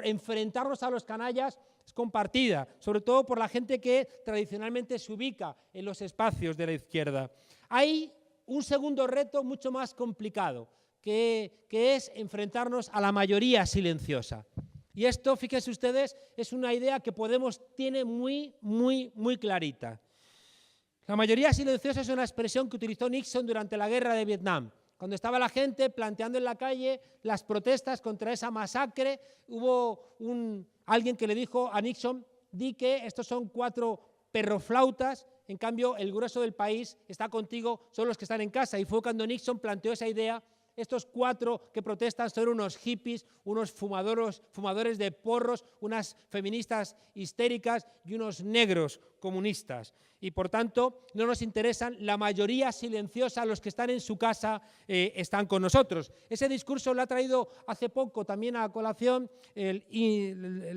enfrentarnos a los canallas es compartida, sobre todo por la gente que tradicionalmente se ubica en los espacios de la izquierda. Hay un segundo reto mucho más complicado, que es enfrentarnos a la mayoría silenciosa. Y esto, fíjense ustedes, es una idea que Podemos tiene muy clarita. La mayoría silenciosa es una expresión que utilizó Nixon durante la guerra de Vietnam. Cuando estaba la gente planteando en la calle las protestas contra esa masacre, hubo alguien que le dijo a Nixon, di que estos son 4 perroflautas, en cambio el grueso del país está contigo, son los que están en casa. Y fue cuando Nixon planteó esa idea. Estos 4 que protestan son unos hippies, unos fumadores de porros, unas feministas histéricas y unos negros comunistas. Y por tanto no nos interesan, la mayoría silenciosa, los que están en su casa están con nosotros. Ese discurso lo ha traído hace poco también a colación el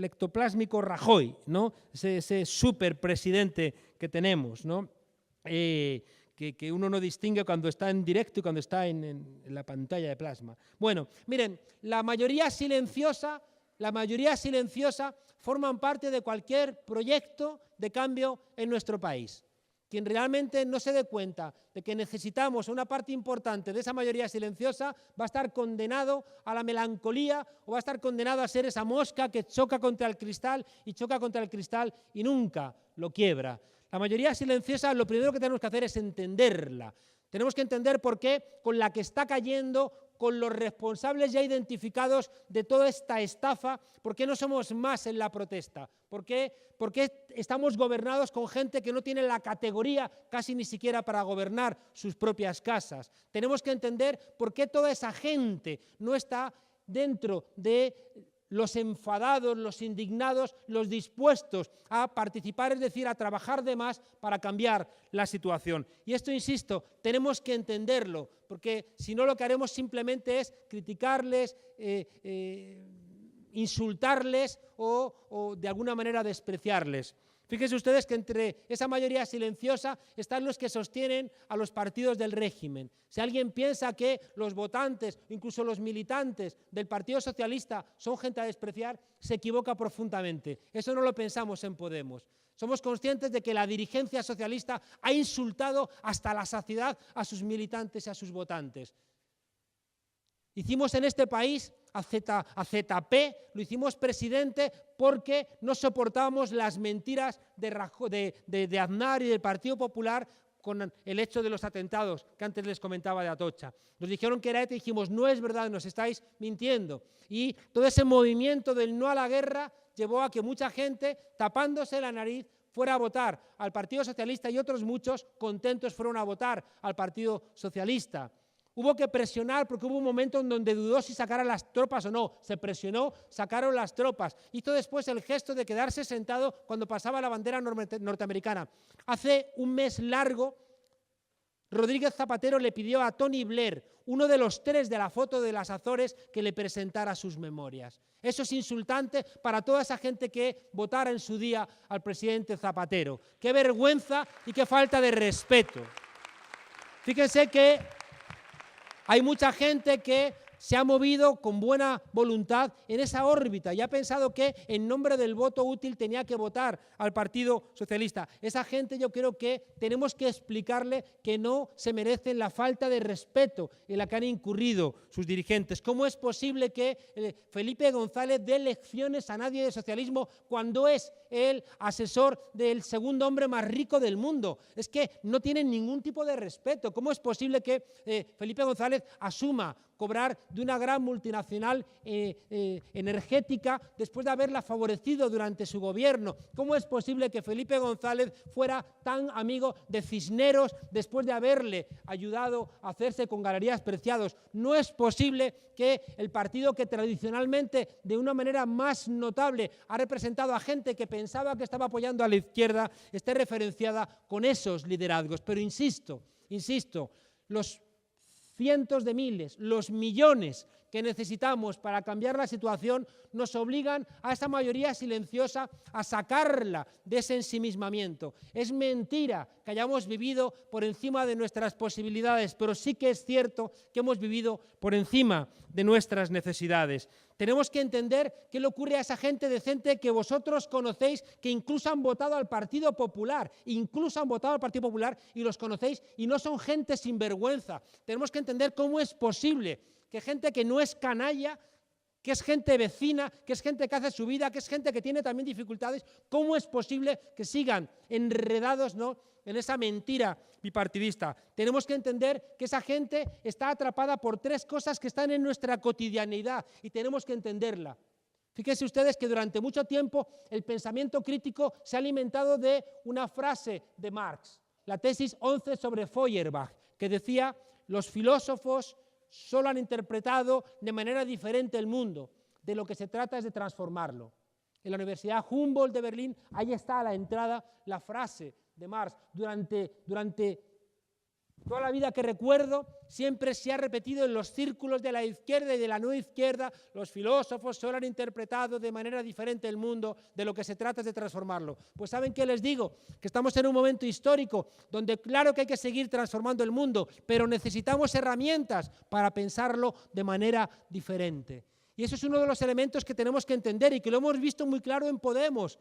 ectoplásmico Rajoy, ¿no? Ese superpresidente que tenemos, ¿no? Que uno no distingue cuando está en directo y cuando está en la pantalla de plasma. Bueno, miren, la mayoría silenciosa forman parte de cualquier proyecto de cambio en nuestro país. Quien realmente no se dé cuenta de que necesitamos una parte importante de esa mayoría silenciosa va a estar condenado a la melancolía o va a estar condenado a ser esa mosca que choca contra el cristal y nunca lo quiebra. La mayoría silenciosa, lo primero que tenemos que hacer es entenderla. Tenemos que entender por qué con la que está cayendo, con los responsables ya identificados de toda esta estafa, por qué no somos más en la protesta, por qué estamos gobernados con gente que no tiene la categoría casi ni siquiera para gobernar sus propias casas. Tenemos que entender por qué toda esa gente no está dentro de los enfadados, los indignados, los dispuestos a participar, es decir, a trabajar de más para cambiar la situación. Y esto, insisto, tenemos que entenderlo, porque si no lo que haremos simplemente es criticarles, insultarles o de alguna manera despreciarles. Fíjense ustedes que entre esa mayoría silenciosa están los que sostienen a los partidos del régimen. Si alguien piensa que los votantes, incluso los militantes del Partido Socialista son gente a despreciar, se equivoca profundamente. Eso no lo pensamos en Podemos. Somos conscientes de que la dirigencia socialista ha insultado hasta la saciedad a sus militantes y a sus votantes. Hicimos en este país a ZP, lo hicimos presidente porque no soportábamos las mentiras de Aznar y del Partido Popular con el hecho de los atentados que antes les comentaba de Atocha. Nos dijeron que era ETA y dijimos, no es verdad, nos estáis mintiendo. Y todo ese movimiento del no a la guerra llevó a que mucha gente, tapándose la nariz, fuera a votar al Partido Socialista y otros muchos contentos fueron a votar al Partido Socialista. Hubo que presionar porque hubo un momento en donde dudó si sacaran las tropas o no. Se presionó, sacaron las tropas. Hizo después el gesto de quedarse sentado cuando pasaba la bandera norteamericana. Hace un mes largo, Rodríguez Zapatero le pidió a Tony Blair, uno de los 3 de la foto de las Azores, que le presentara sus memorias. Eso es insultante para toda esa gente que votara en su día al presidente Zapatero. ¡Qué vergüenza y qué falta de respeto! Fíjense que hay mucha gente que se ha movido con buena voluntad en esa órbita y ha pensado que en nombre del voto útil tenía que votar al Partido Socialista. Esa gente yo creo que tenemos que explicarle que no se merecen la falta de respeto en la que han incurrido sus dirigentes. ¿Cómo es posible que Felipe González dé lecciones a nadie de socialismo cuando es el asesor del segundo hombre más rico del mundo? Es que no tienen ningún tipo de respeto. ¿Cómo es posible que Felipe González asuma cobrar de una gran multinacional energética después de haberla favorecido durante su gobierno? ¿Cómo es posible que Felipe González fuera tan amigo de Cisneros después de haberle ayudado a hacerse con Galerías Preciados? No es posible que el partido que tradicionalmente de una manera más notable ha representado a gente que pensaba que estaba apoyando a la izquierda esté referenciada con esos liderazgos. Pero insisto, los cientos de miles, los millones que necesitamos para cambiar la situación nos obligan a esa mayoría silenciosa a sacarla de ese ensimismamiento. Es mentira que hayamos vivido por encima de nuestras posibilidades, pero sí que es cierto que hemos vivido por encima de nuestras necesidades. Tenemos que entender qué le ocurre a esa gente decente que vosotros conocéis, que incluso han votado al Partido Popular, y los conocéis y no son gente sinvergüenza. Tenemos que entender cómo es posible que gente que no es canalla, que es gente vecina, que es gente que hace su vida, que es gente que tiene también dificultades, ¿cómo es posible que sigan enredados, ¿no?, en esa mentira bipartidista? Tenemos que entender que esa gente está atrapada por tres cosas que están en nuestra cotidianidad y tenemos que entenderla. Fíjense ustedes que durante mucho tiempo el pensamiento crítico se ha alimentado de una frase de Marx, la tesis 11 sobre Feuerbach, que decía: los filósofos solo han interpretado de manera diferente el mundo, de lo que se trata es de transformarlo. En la Universidad Humboldt de Berlín, ahí está a la entrada la frase de Marx. Durante toda la vida que recuerdo, siempre se ha repetido en los círculos de la izquierda y de la no izquierda: los filósofos solo han interpretado de manera diferente el mundo, de lo que se trata es de transformarlo. Pues ¿saben qué les digo? Que estamos en un momento histórico donde claro que hay que seguir transformando el mundo, pero necesitamos herramientas para pensarlo de manera diferente. Y eso es uno de los elementos que tenemos que entender y que lo hemos visto muy claro en Podemos.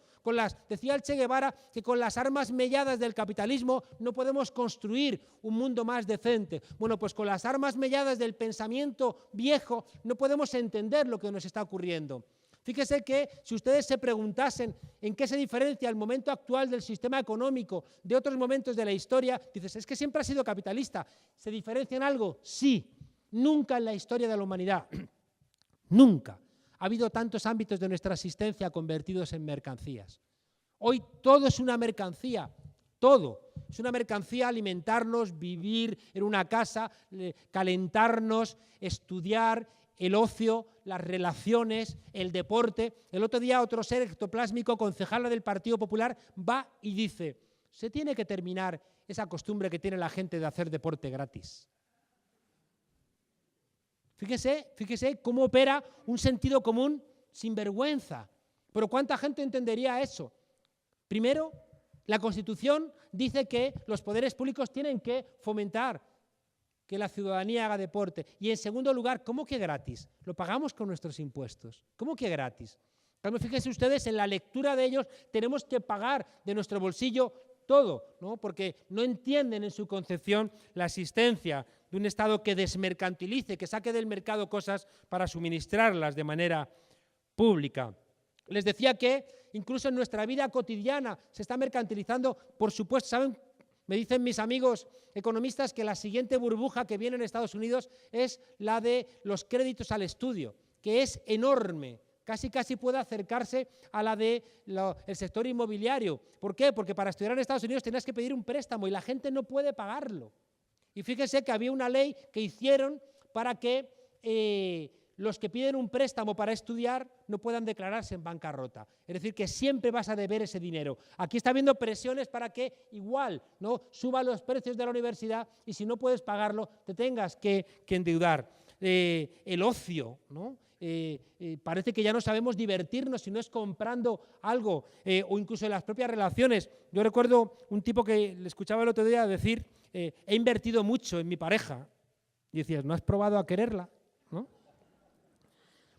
Decía el Che Guevara que con las armas melladas del capitalismo no podemos construir un mundo más decente. Bueno, pues con las armas melladas del pensamiento viejo no podemos entender lo que nos está ocurriendo. Fíjese que si ustedes se preguntasen en qué se diferencia el momento actual del sistema económico de otros momentos de la historia, dices, es que siempre ha sido capitalista. ¿Se diferencia en algo? Sí. Nunca en la historia de la humanidad. Nunca ha habido tantos ámbitos de nuestra existencia convertidos en mercancías. Hoy todo es una mercancía, todo. Es una mercancía alimentarnos, vivir en una casa, calentarnos, estudiar, el ocio, las relaciones, el deporte. El otro día otro ser ectoplásmico, concejala del Partido Popular, va y dice: se tiene que terminar esa costumbre que tiene la gente de hacer deporte gratis. Fíjese cómo opera un sentido común sin vergüenza. Pero ¿cuánta gente entendería eso? Primero, la Constitución dice que los poderes públicos tienen que fomentar que la ciudadanía haga deporte. Y en segundo lugar, ¿cómo que gratis? Lo pagamos con nuestros impuestos. ¿Cómo que gratis? Fíjense ustedes, en la lectura de ellos tenemos que pagar de nuestro bolsillo todo, ¿no? Porque no entienden en su concepción la existencia de un Estado que desmercantilice, que saque del mercado cosas para suministrarlas de manera pública. Les decía que incluso en nuestra vida cotidiana se está mercantilizando, por supuesto. ¿Saben? Me dicen mis amigos economistas que la siguiente burbuja que viene en Estados Unidos es la de los créditos al estudio, que es enorme. Casi puede acercarse a la del sector inmobiliario. ¿Por qué? Porque para estudiar en Estados Unidos tenías que pedir un préstamo y la gente no puede pagarlo. Y fíjese que había una ley que hicieron para que los que piden un préstamo para estudiar no puedan declararse en bancarrota. Es decir, que siempre vas a deber ese dinero. Aquí está habiendo presiones para que igual, ¿no?, suban los precios de la universidad y si no puedes pagarlo te tengas que endeudar. El ocio, ¿no? Parece que ya no sabemos divertirnos si no es comprando algo, o incluso en las propias relaciones. Yo recuerdo un tipo que le escuchaba el otro día decir: he invertido mucho en mi pareja. Y decías, ¿no has probado a quererla? ¿No?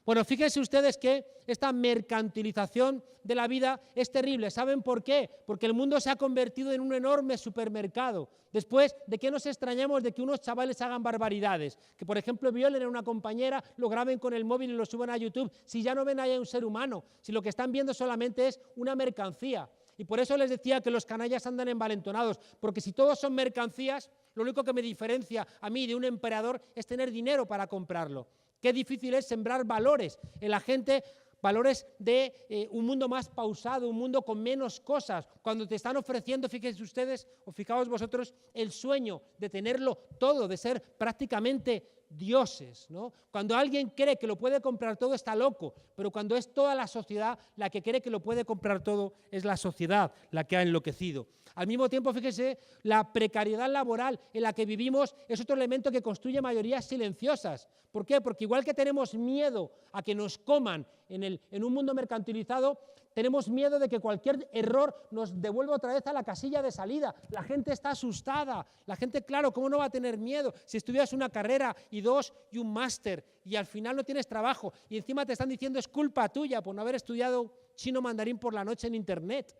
Bueno, fíjense ustedes que esta mercantilización de la vida es terrible. ¿Saben por qué? Porque el mundo se ha convertido en un enorme supermercado. Después, ¿de qué nos extrañamos de que unos chavales hagan barbaridades? Que, por ejemplo, violen a una compañera, lo graben con el móvil y lo suban a YouTube. Si ya no ven ahí a un ser humano, si lo que están viendo solamente es una mercancía. Y por eso les decía que los canallas andan envalentonados, porque si todos son mercancías, lo único que me diferencia a mí de un emperador es tener dinero para comprarlo. Qué difícil es sembrar valores en la gente, valores de un mundo más pausado, un mundo con menos cosas. Cuando te están ofreciendo, fíjense ustedes, o fijaos vosotros, el sueño de tenerlo todo, de ser prácticamente dioses, ¿no? Cuando alguien cree que lo puede comprar todo está loco, pero cuando es toda la sociedad la que cree que lo puede comprar todo, es la sociedad la que ha enloquecido. Al mismo tiempo, fíjese, la precariedad laboral en la que vivimos es otro elemento que construye mayorías silenciosas. ¿Por qué? Porque igual que tenemos miedo a que nos coman en un mundo mercantilizado, tenemos miedo de que cualquier error nos devuelva otra vez a la casilla de salida. La gente está asustada. La gente, claro, ¿cómo no va a tener miedo? Si estudias una carrera y dos y un máster y al final no tienes trabajo y encima te están diciendo es culpa tuya por no haber estudiado chino mandarín por la noche en Internet.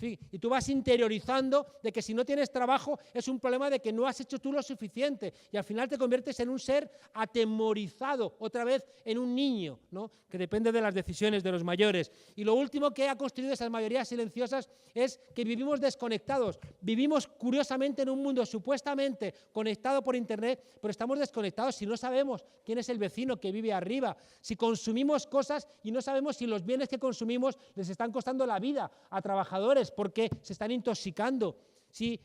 Y tú vas interiorizando de que si no tienes trabajo es un problema de que no has hecho tú lo suficiente y al final te conviertes en un ser atemorizado, otra vez en un niño, ¿no? Que depende de las decisiones de los mayores. Y lo último que ha construido esas mayorías silenciosas es que vivimos desconectados. Vivimos curiosamente en un mundo supuestamente conectado por Internet, pero estamos desconectados si no sabemos quién es el vecino que vive arriba, si consumimos cosas y no sabemos si los bienes que consumimos les están costando la vida a trabajadores porque se están intoxicando, si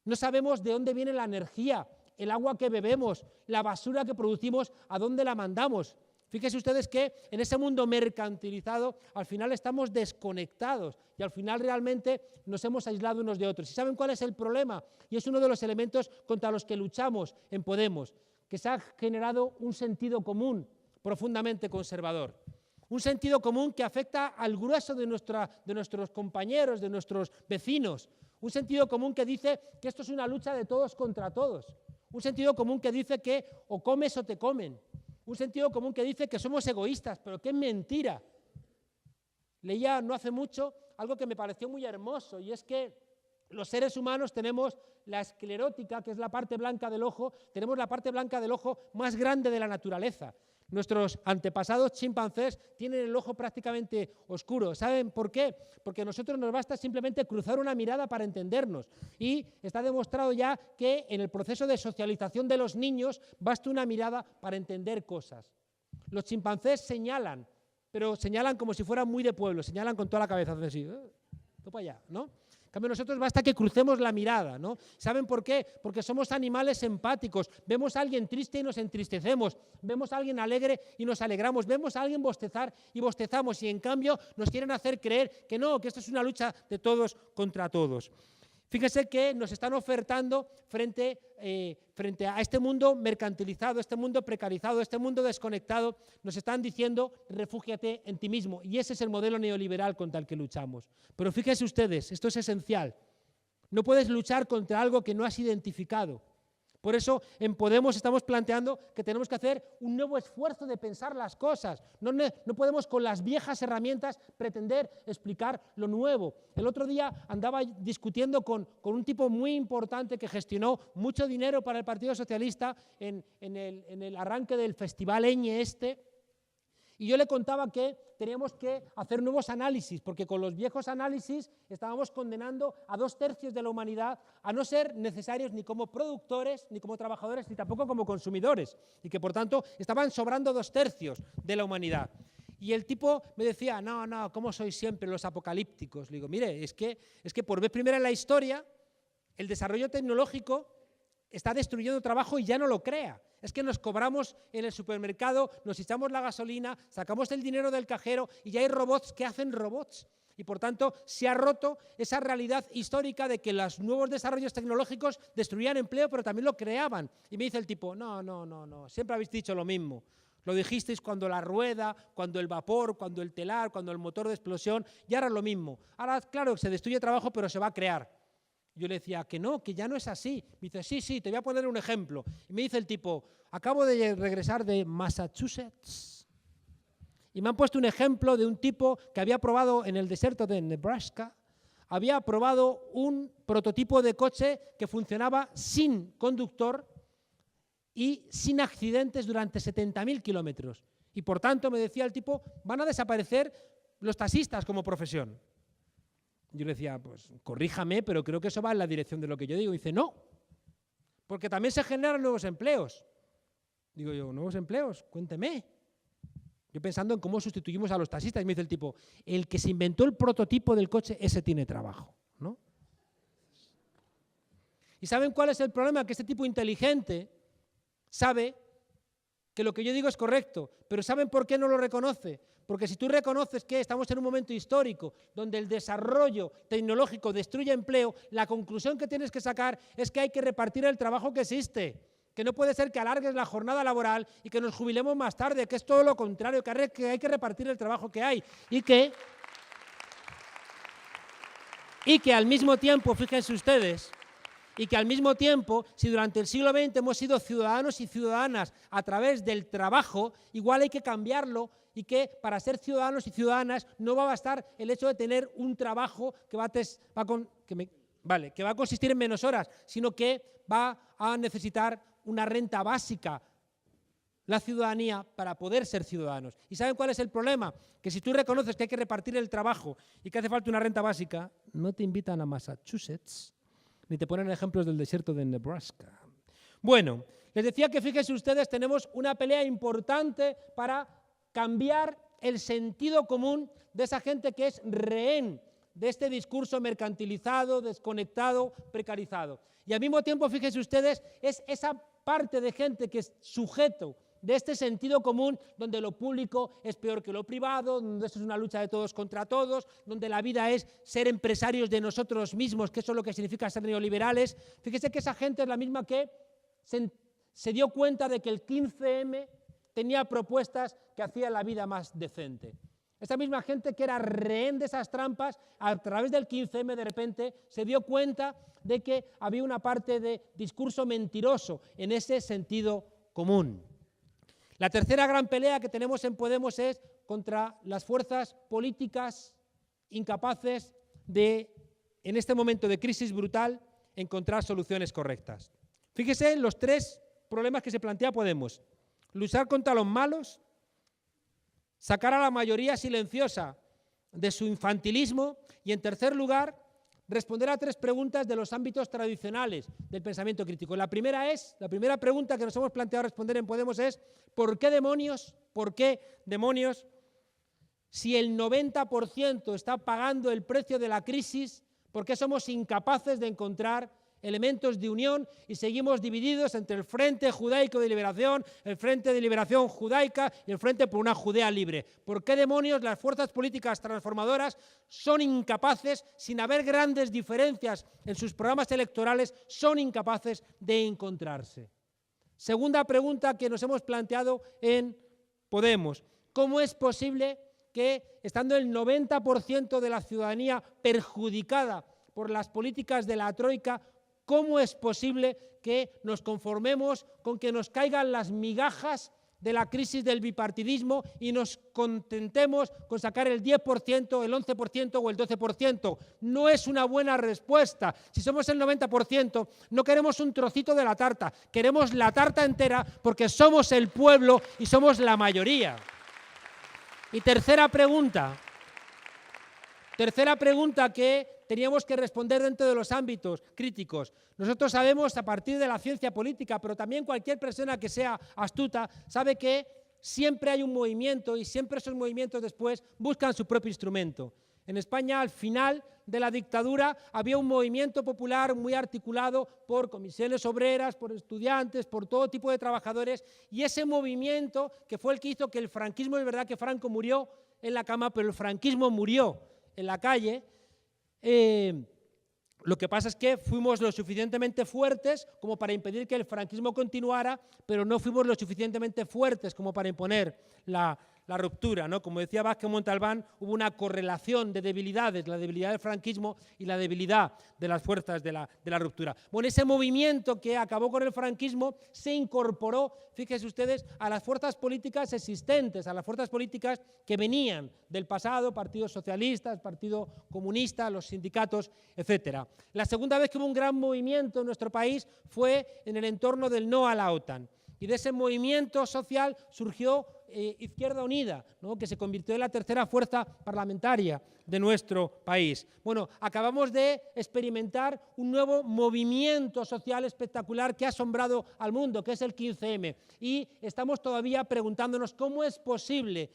no sabemos de dónde viene la energía, el agua que bebemos, la basura que producimos, a dónde la mandamos. Fíjense ustedes que en ese mundo mercantilizado al final estamos desconectados y al final realmente nos hemos aislado unos de otros. ¿Y saben cuál es el problema? Y es uno de los elementos contra los que luchamos en Podemos, que se ha generado un sentido común profundamente conservador. Un sentido común que afecta al grueso de nuestros compañeros, de nuestros vecinos. Un sentido común que dice que esto es una lucha de todos contra todos. Un sentido común que dice que o comes o te comen. Un sentido común que dice que somos egoístas, pero qué mentira. Leía no hace mucho algo que me pareció muy hermoso y es que los seres humanos tenemos la esclerótica, que es la parte blanca del ojo, tenemos la parte blanca del ojo más grande de la naturaleza. Nuestros antepasados chimpancés tienen el ojo prácticamente oscuro. ¿Saben por qué? Porque a nosotros nos basta simplemente cruzar una mirada para entendernos. Y está demostrado ya que en el proceso de socialización de los niños basta una mirada para entender cosas. Los chimpancés señalan, pero señalan como si fueran muy de pueblo, señalan con toda la cabeza, hacen así, todo para allá, ¿no? En cambio, nosotros basta que crucemos la mirada, ¿no? ¿Saben por qué? Porque somos animales empáticos. Vemos a alguien triste y nos entristecemos. Vemos a alguien alegre y nos alegramos. Vemos a alguien bostezar y bostezamos. Y en cambio nos quieren hacer creer que no, que esto es una lucha de todos contra todos. Fíjese que nos están ofertando frente a este mundo mercantilizado, este mundo precarizado, este mundo desconectado, nos están diciendo refúgiate en ti mismo. Y ese es el modelo neoliberal contra el que luchamos. Pero fíjense ustedes, esto es esencial. No puedes luchar contra algo que no has identificado. Por eso en Podemos estamos planteando que tenemos que hacer un nuevo esfuerzo de pensar las cosas. No podemos con las viejas herramientas pretender explicar lo nuevo. El otro día andaba discutiendo con un tipo muy importante que gestionó mucho dinero para el Partido Socialista en el arranque del Festival Eñe y yo le contaba que teníamos que hacer nuevos análisis, porque con los viejos análisis estábamos condenando a 2/3 de la humanidad a no ser necesarios ni como productores, ni como trabajadores, ni tampoco como consumidores, y que por tanto estaban sobrando 2/3 de la humanidad. Y el tipo me decía, no, ¿cómo sois siempre los apocalípticos? Le digo, mire, es que por vez primera en la historia el desarrollo tecnológico está destruyendo trabajo y ya no lo crea. Es que nos cobramos en el supermercado, nos echamos la gasolina, sacamos el dinero del cajero y ya hay robots que hacen robots. Y por tanto se ha roto esa realidad histórica de que los nuevos desarrollos tecnológicos destruían empleo pero también lo creaban. Y me dice el tipo, no, siempre habéis dicho lo mismo. Lo dijisteis cuando la rueda, cuando el vapor, cuando el telar, cuando el motor de explosión, y ahora es lo mismo. Ahora, claro, se destruye trabajo pero se va a crear. Yo le decía que no, que ya no es así. Me dice, sí, te voy a poner un ejemplo. Y me dice el tipo, acabo de regresar de Massachusetts y me han puesto un ejemplo de un tipo que había probado en el desierto de Nebraska, había probado un prototipo de coche que funcionaba sin conductor y sin accidentes durante 70.000 kilómetros. Y por tanto, me decía el tipo, van a desaparecer los taxistas como profesión. Yo le decía, pues corríjame, pero creo que eso va en la dirección de lo que yo digo. Y dice, no, porque también se generan nuevos empleos. Digo yo, ¿nuevos empleos? Cuénteme. Yo pensando en cómo sustituimos a los taxistas. Y me dice el tipo, el que se inventó el prototipo del coche, ese tiene trabajo, ¿no? ¿Y saben cuál es el problema? Que este tipo inteligente sabe que lo que yo digo es correcto, pero ¿saben por qué no lo reconoce? Porque si tú reconoces que estamos en un momento histórico donde el desarrollo tecnológico destruye empleo, la conclusión que tienes que sacar es que hay que repartir el trabajo que existe, que no puede ser que alargues la jornada laboral y que nos jubilemos más tarde, que es todo lo contrario, que hay que repartir el trabajo que hay y que al mismo tiempo, fíjense ustedes, y que al mismo tiempo, si durante el siglo XX hemos sido ciudadanos y ciudadanas a través del trabajo, igual hay que cambiarlo y que para ser ciudadanos y ciudadanas no va a bastar el hecho de tener un trabajo que va a consistir en menos horas, sino que va a necesitar una renta básica, la ciudadanía, para poder ser ciudadanos. ¿Y saben cuál es el problema? Que si tú reconoces que hay que repartir el trabajo y que hace falta una renta básica, no te invitan a Massachusetts, ni te ponen ejemplos del desierto de Nebraska. Bueno, les decía que fíjense ustedes, tenemos una pelea importante para cambiar el sentido común de esa gente que es rehén de este discurso mercantilizado, desconectado, precarizado. Y al mismo tiempo, fíjense ustedes, es esa parte de gente que es sujeto de este sentido común, donde lo público es peor que lo privado, donde esto es una lucha de todos contra todos, donde la vida es ser empresarios de nosotros mismos, que eso es lo que significa ser neoliberales. Fíjese que esa gente es la misma que se dio cuenta de que el 15M tenía propuestas que hacían la vida más decente. Esa misma gente que era rehén de esas trampas, a través del 15M de repente se dio cuenta de que había una parte de discurso mentiroso en ese sentido común. La tercera gran pelea que tenemos en Podemos es contra las fuerzas políticas incapaces de, en este momento de crisis brutal, encontrar soluciones correctas. Fíjese en los tres problemas que se plantea Podemos: luchar contra los malos, sacar a la mayoría silenciosa de su infantilismo y, en tercer lugar, responder a tres preguntas de los ámbitos tradicionales del pensamiento crítico. La primera pregunta que nos hemos planteado responder en Podemos es: ¿por qué demonios, si el 90% está pagando el precio de la crisis, por qué somos incapaces de encontrar elementos de unión y seguimos divididos entre el Frente Judaico de Liberación, el Frente de Liberación Judaica y el Frente por una Judea Libre? ¿Por qué demonios las fuerzas políticas transformadoras son incapaces, sin haber grandes diferencias en sus programas electorales, son incapaces de encontrarse? Segunda pregunta que nos hemos planteado en Podemos: ¿cómo es posible que, estando el 90% de la ciudadanía perjudicada por las políticas de la Troika, cómo es posible que nos conformemos con que nos caigan las migajas de la crisis del bipartidismo y nos contentemos con sacar el 10%, el 11% o el 12%? No es una buena respuesta. Si somos el 90%, no queremos un trocito de la tarta, queremos la tarta entera, porque somos el pueblo y somos la mayoría. Y tercera pregunta que teníamos que responder dentro de los ámbitos críticos. Nosotros sabemos, a partir de la ciencia política, pero también cualquier persona que sea astuta, sabe que siempre hay un movimiento y siempre esos movimientos después buscan su propio instrumento. En España, al final de la dictadura, había un movimiento popular muy articulado por comisiones obreras, por estudiantes, por todo tipo de trabajadores, y ese movimiento, que fue el que hizo que el franquismo, es verdad que Franco murió en la cama, pero el franquismo murió en la calle. Lo que pasa es que fuimos lo suficientemente fuertes como para impedir que el franquismo continuara, pero no fuimos lo suficientemente fuertes como para imponer la ruptura, ¿no? Como decía Vázquez Montalbán, hubo una correlación de debilidades, la debilidad del franquismo y la debilidad de las fuerzas de la ruptura. Bueno, ese movimiento que acabó con el franquismo se incorporó, fíjense ustedes, a las fuerzas políticas existentes, a las fuerzas políticas que venían del pasado, partidos socialistas, partido comunista, los sindicatos, etc. La segunda vez que hubo un gran movimiento en nuestro país fue en el entorno del no a la OTAN. Y de ese movimiento social surgió Izquierda Unida, ¿no?, que se convirtió en la tercera fuerza parlamentaria de nuestro país. Bueno, acabamos de experimentar un nuevo movimiento social espectacular que ha asombrado al mundo, que es el 15M. Y estamos todavía preguntándonos cómo es posible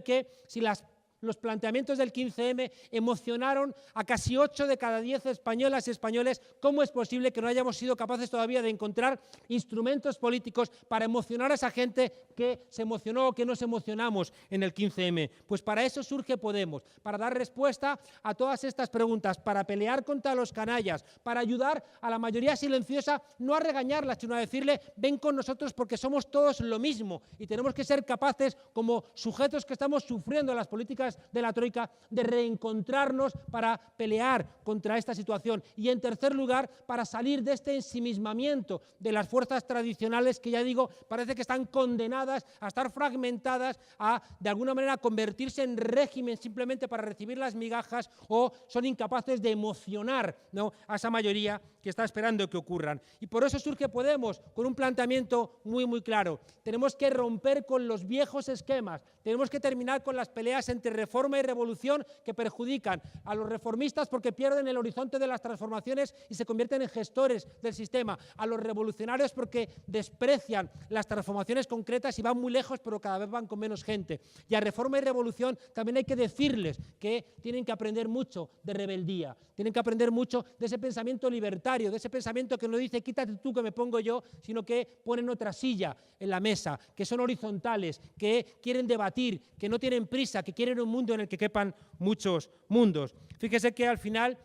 que, si las los planteamientos del 15M emocionaron a casi 8 de cada 10 españolas y españoles. ¿Cómo es posible que no hayamos sido capaces todavía de encontrar instrumentos políticos para emocionar a esa gente que se emocionó o que nos emocionamos en el 15M? Pues para eso surge Podemos, para dar respuesta a todas estas preguntas, para pelear contra los canallas, para ayudar a la mayoría silenciosa, no a regañarla, sino a decirle: ven con nosotros porque somos todos lo mismo y tenemos que ser capaces, como sujetos que estamos sufriendo las políticas de la Troika, de reencontrarnos para pelear contra esta situación. Y en tercer lugar, para salir de este ensimismamiento de las fuerzas tradicionales que, ya digo, parece que están condenadas a estar fragmentadas, a de alguna manera convertirse en régimen simplemente para recibir las migajas, o son incapaces de emocionar, ¿no?, a esa mayoría que está esperando que ocurran. Y por eso surge Podemos con un planteamiento muy claro. Tenemos que romper con los viejos esquemas, tenemos que terminar con las peleas entre reforma y revolución que perjudican a los reformistas porque pierden el horizonte de las transformaciones y se convierten en gestores del sistema, a los revolucionarios porque desprecian las transformaciones concretas y van muy lejos pero cada vez van con menos gente. Y a reforma y revolución también hay que decirles que tienen que aprender mucho de rebeldía, tienen que aprender mucho de ese pensamiento libertario, de ese pensamiento que no dice quítate tú que me pongo yo, sino que ponen otra silla en la mesa, que son horizontales, que quieren debatir, que no tienen prisa, que quieren un mundo en el que quepan muchos mundos. Fíjese que al final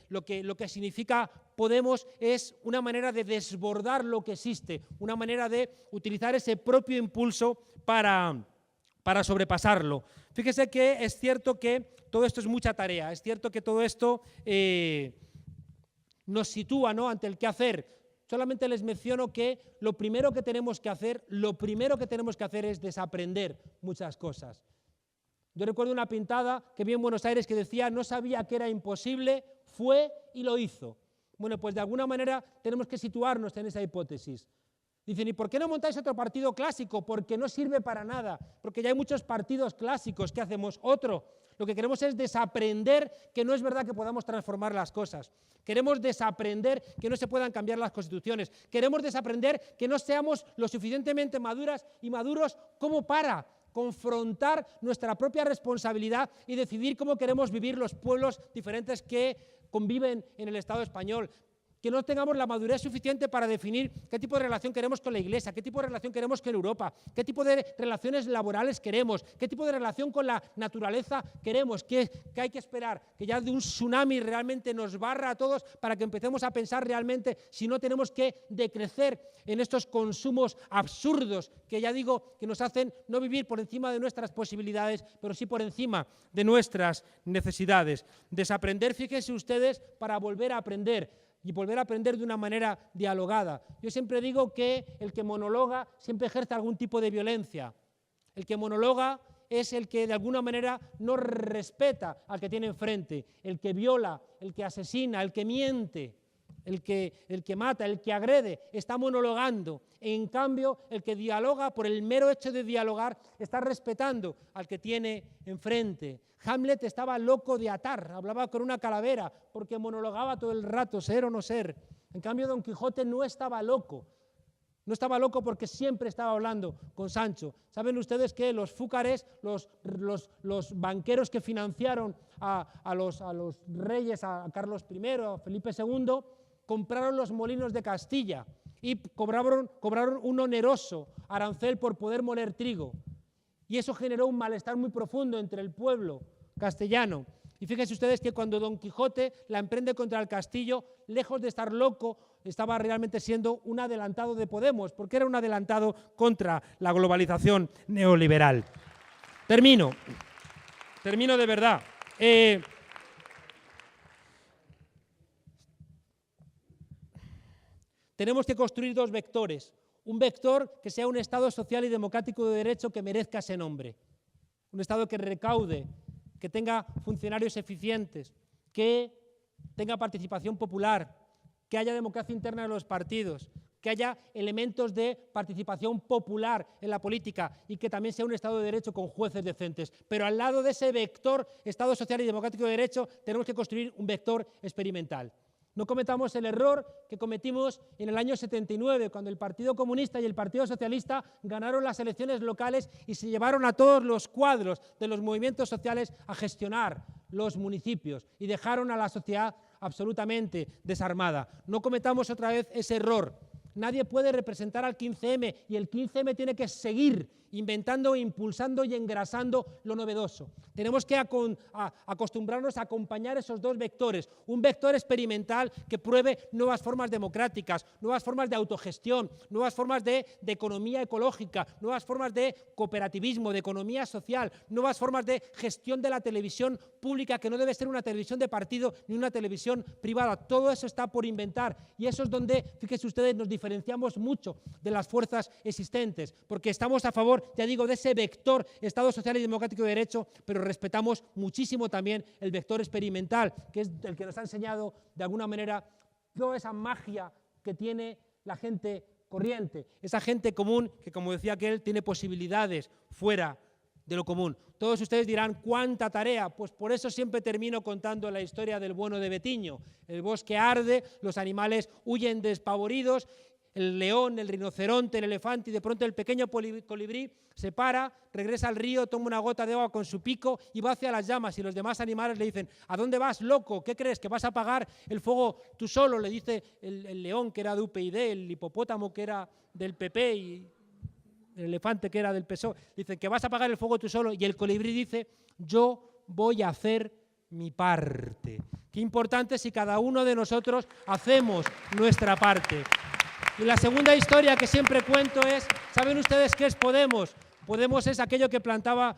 lo que significa Podemos es una manera de desbordar lo que existe, una manera de utilizar ese propio impulso para sobrepasarlo. Fíjese que es cierto que todo esto es mucha tarea, es cierto que todo esto nos sitúa, ¿no?, ante el qué hacer. Solamente les menciono que lo primero que tenemos que hacer es desaprender muchas cosas. Yo recuerdo una pintada que vi en Buenos Aires que decía: no sabía que era imposible, fue y lo hizo. Bueno, pues de alguna manera tenemos que situarnos en esa hipótesis. Dicen: ¿y por qué no montáis otro partido clásico? Porque no sirve para nada, porque ya hay muchos partidos clásicos. ¿Qué hacemos? Otro. Lo que queremos es desaprender que no es verdad que podamos transformar las cosas. Queremos desaprender que no se puedan cambiar las constituciones. Queremos desaprender que no seamos lo suficientemente maduras y maduros como para confrontar nuestra propia responsabilidad y decidir cómo queremos vivir los pueblos diferentes que conviven en el Estado español. Que no tengamos la madurez suficiente para definir qué tipo de relación queremos con la Iglesia, qué tipo de relación queremos con Europa, qué tipo de relaciones laborales queremos, qué tipo de relación con la naturaleza queremos, que hay que esperar que ya de un tsunami realmente nos barra a todos para que empecemos a pensar realmente si no tenemos que decrecer en estos consumos absurdos que, ya digo, que nos hacen no vivir por encima de nuestras posibilidades, pero sí por encima de nuestras necesidades. Desaprender, fíjense ustedes, para volver a aprender. Y volver a aprender de una manera dialogada. Yo siempre digo que el que monologa siempre ejerce algún tipo de violencia. El que monologa es el que de alguna manera no respeta al que tiene enfrente, el que viola, el que asesina, el que miente, el que mata, el que agrede, está monologando. En cambio, el que dialoga, por el mero hecho de dialogar, está respetando al que tiene enfrente. Hamlet estaba loco de atar, hablaba con una calavera, porque monologaba todo el rato, ser o no ser. En cambio, Don Quijote no estaba loco. No estaba loco porque siempre estaba hablando con Sancho. ¿Saben ustedes que los fúcares, los banqueros que financiaron a los reyes, a Carlos I, a Felipe II, compraron los molinos de Castilla y cobraron un oneroso arancel por poder moler trigo? Y eso generó un malestar muy profundo entre el pueblo castellano. Y fíjense ustedes que cuando Don Quijote la emprende contra el castillo, lejos de estar loco, estaba realmente siendo un adelantado de Podemos, porque era un adelantado contra la globalización neoliberal. Termino de verdad. Tenemos que construir dos vectores. Un vector que sea un Estado social y democrático de derecho que merezca ese nombre. Un Estado que recaude, que tenga funcionarios eficientes, que tenga participación popular, que haya democracia interna de los partidos, que haya elementos de participación popular en la política y que también sea un Estado de Derecho con jueces decentes. Pero al lado de ese vector Estado social y democrático de derecho tenemos que construir un vector experimental. No cometamos el error que cometimos en el año 79, cuando el Partido Comunista y el Partido Socialista ganaron las elecciones locales y se llevaron a todos los cuadros de los movimientos sociales a gestionar los municipios y dejaron a la sociedad absolutamente desarmada. No cometamos otra vez ese error. Nadie puede representar al 15M y el 15M tiene que seguir inventando, impulsando y engrasando lo novedoso. Tenemos que acostumbrarnos a acompañar esos dos vectores. Un vector experimental que pruebe nuevas formas democráticas, nuevas formas de autogestión, nuevas formas de economía ecológica, nuevas formas de cooperativismo, de economía social, nuevas formas de gestión de la televisión pública, que no debe ser una televisión de partido ni una televisión privada. Todo eso está por inventar y eso es donde, fíjense ustedes, nos diferenciamos mucho de las fuerzas existentes, porque estamos a favor, ya digo, de ese vector Estado social y democrático de derecho, pero respetamos muchísimo también el vector experimental, que es el que nos ha enseñado de alguna manera toda esa magia que tiene la gente corriente, esa gente común que, como decía aquel, tiene posibilidades fuera de lo común. Todos ustedes dirán, ¿cuánta tarea? Pues por eso siempre termino contando la historia del bueno de Betiño. El bosque arde, los animales huyen despavoridos, el león, el rinoceronte, el elefante, y de pronto el pequeño colibrí se para, regresa al río, toma una gota de agua con su pico y va hacia las llamas, y los demás animales le dicen, ¿a dónde vas, loco? ¿Qué crees? ¿Que vas a apagar el fuego tú solo? Le dice el león, que era de UPyD, el hipopótamo, que era del PP, y el elefante, que era del PSOE, dice que vas a apagar el fuego tú solo, y el colibrí dice, yo voy a hacer mi parte. Qué importante si cada uno de nosotros hacemos nuestra parte. Y la segunda historia que siempre cuento es, ¿saben ustedes qué es Podemos? Podemos es aquello que planteaba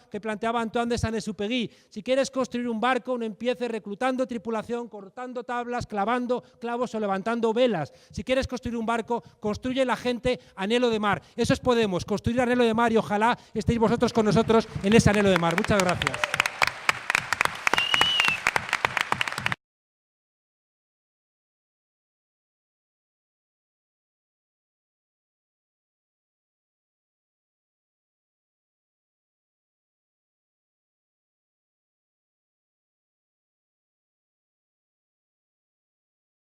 Antoine de Saint-Exupéry. Si quieres construir un barco, no empieces reclutando tripulación, cortando tablas, clavando clavos o levantando velas. Si quieres construir un barco, construye la gente anhelo de mar. Eso es Podemos, construir anhelo de mar, y ojalá estéis vosotros con nosotros en ese anhelo de mar. Muchas gracias.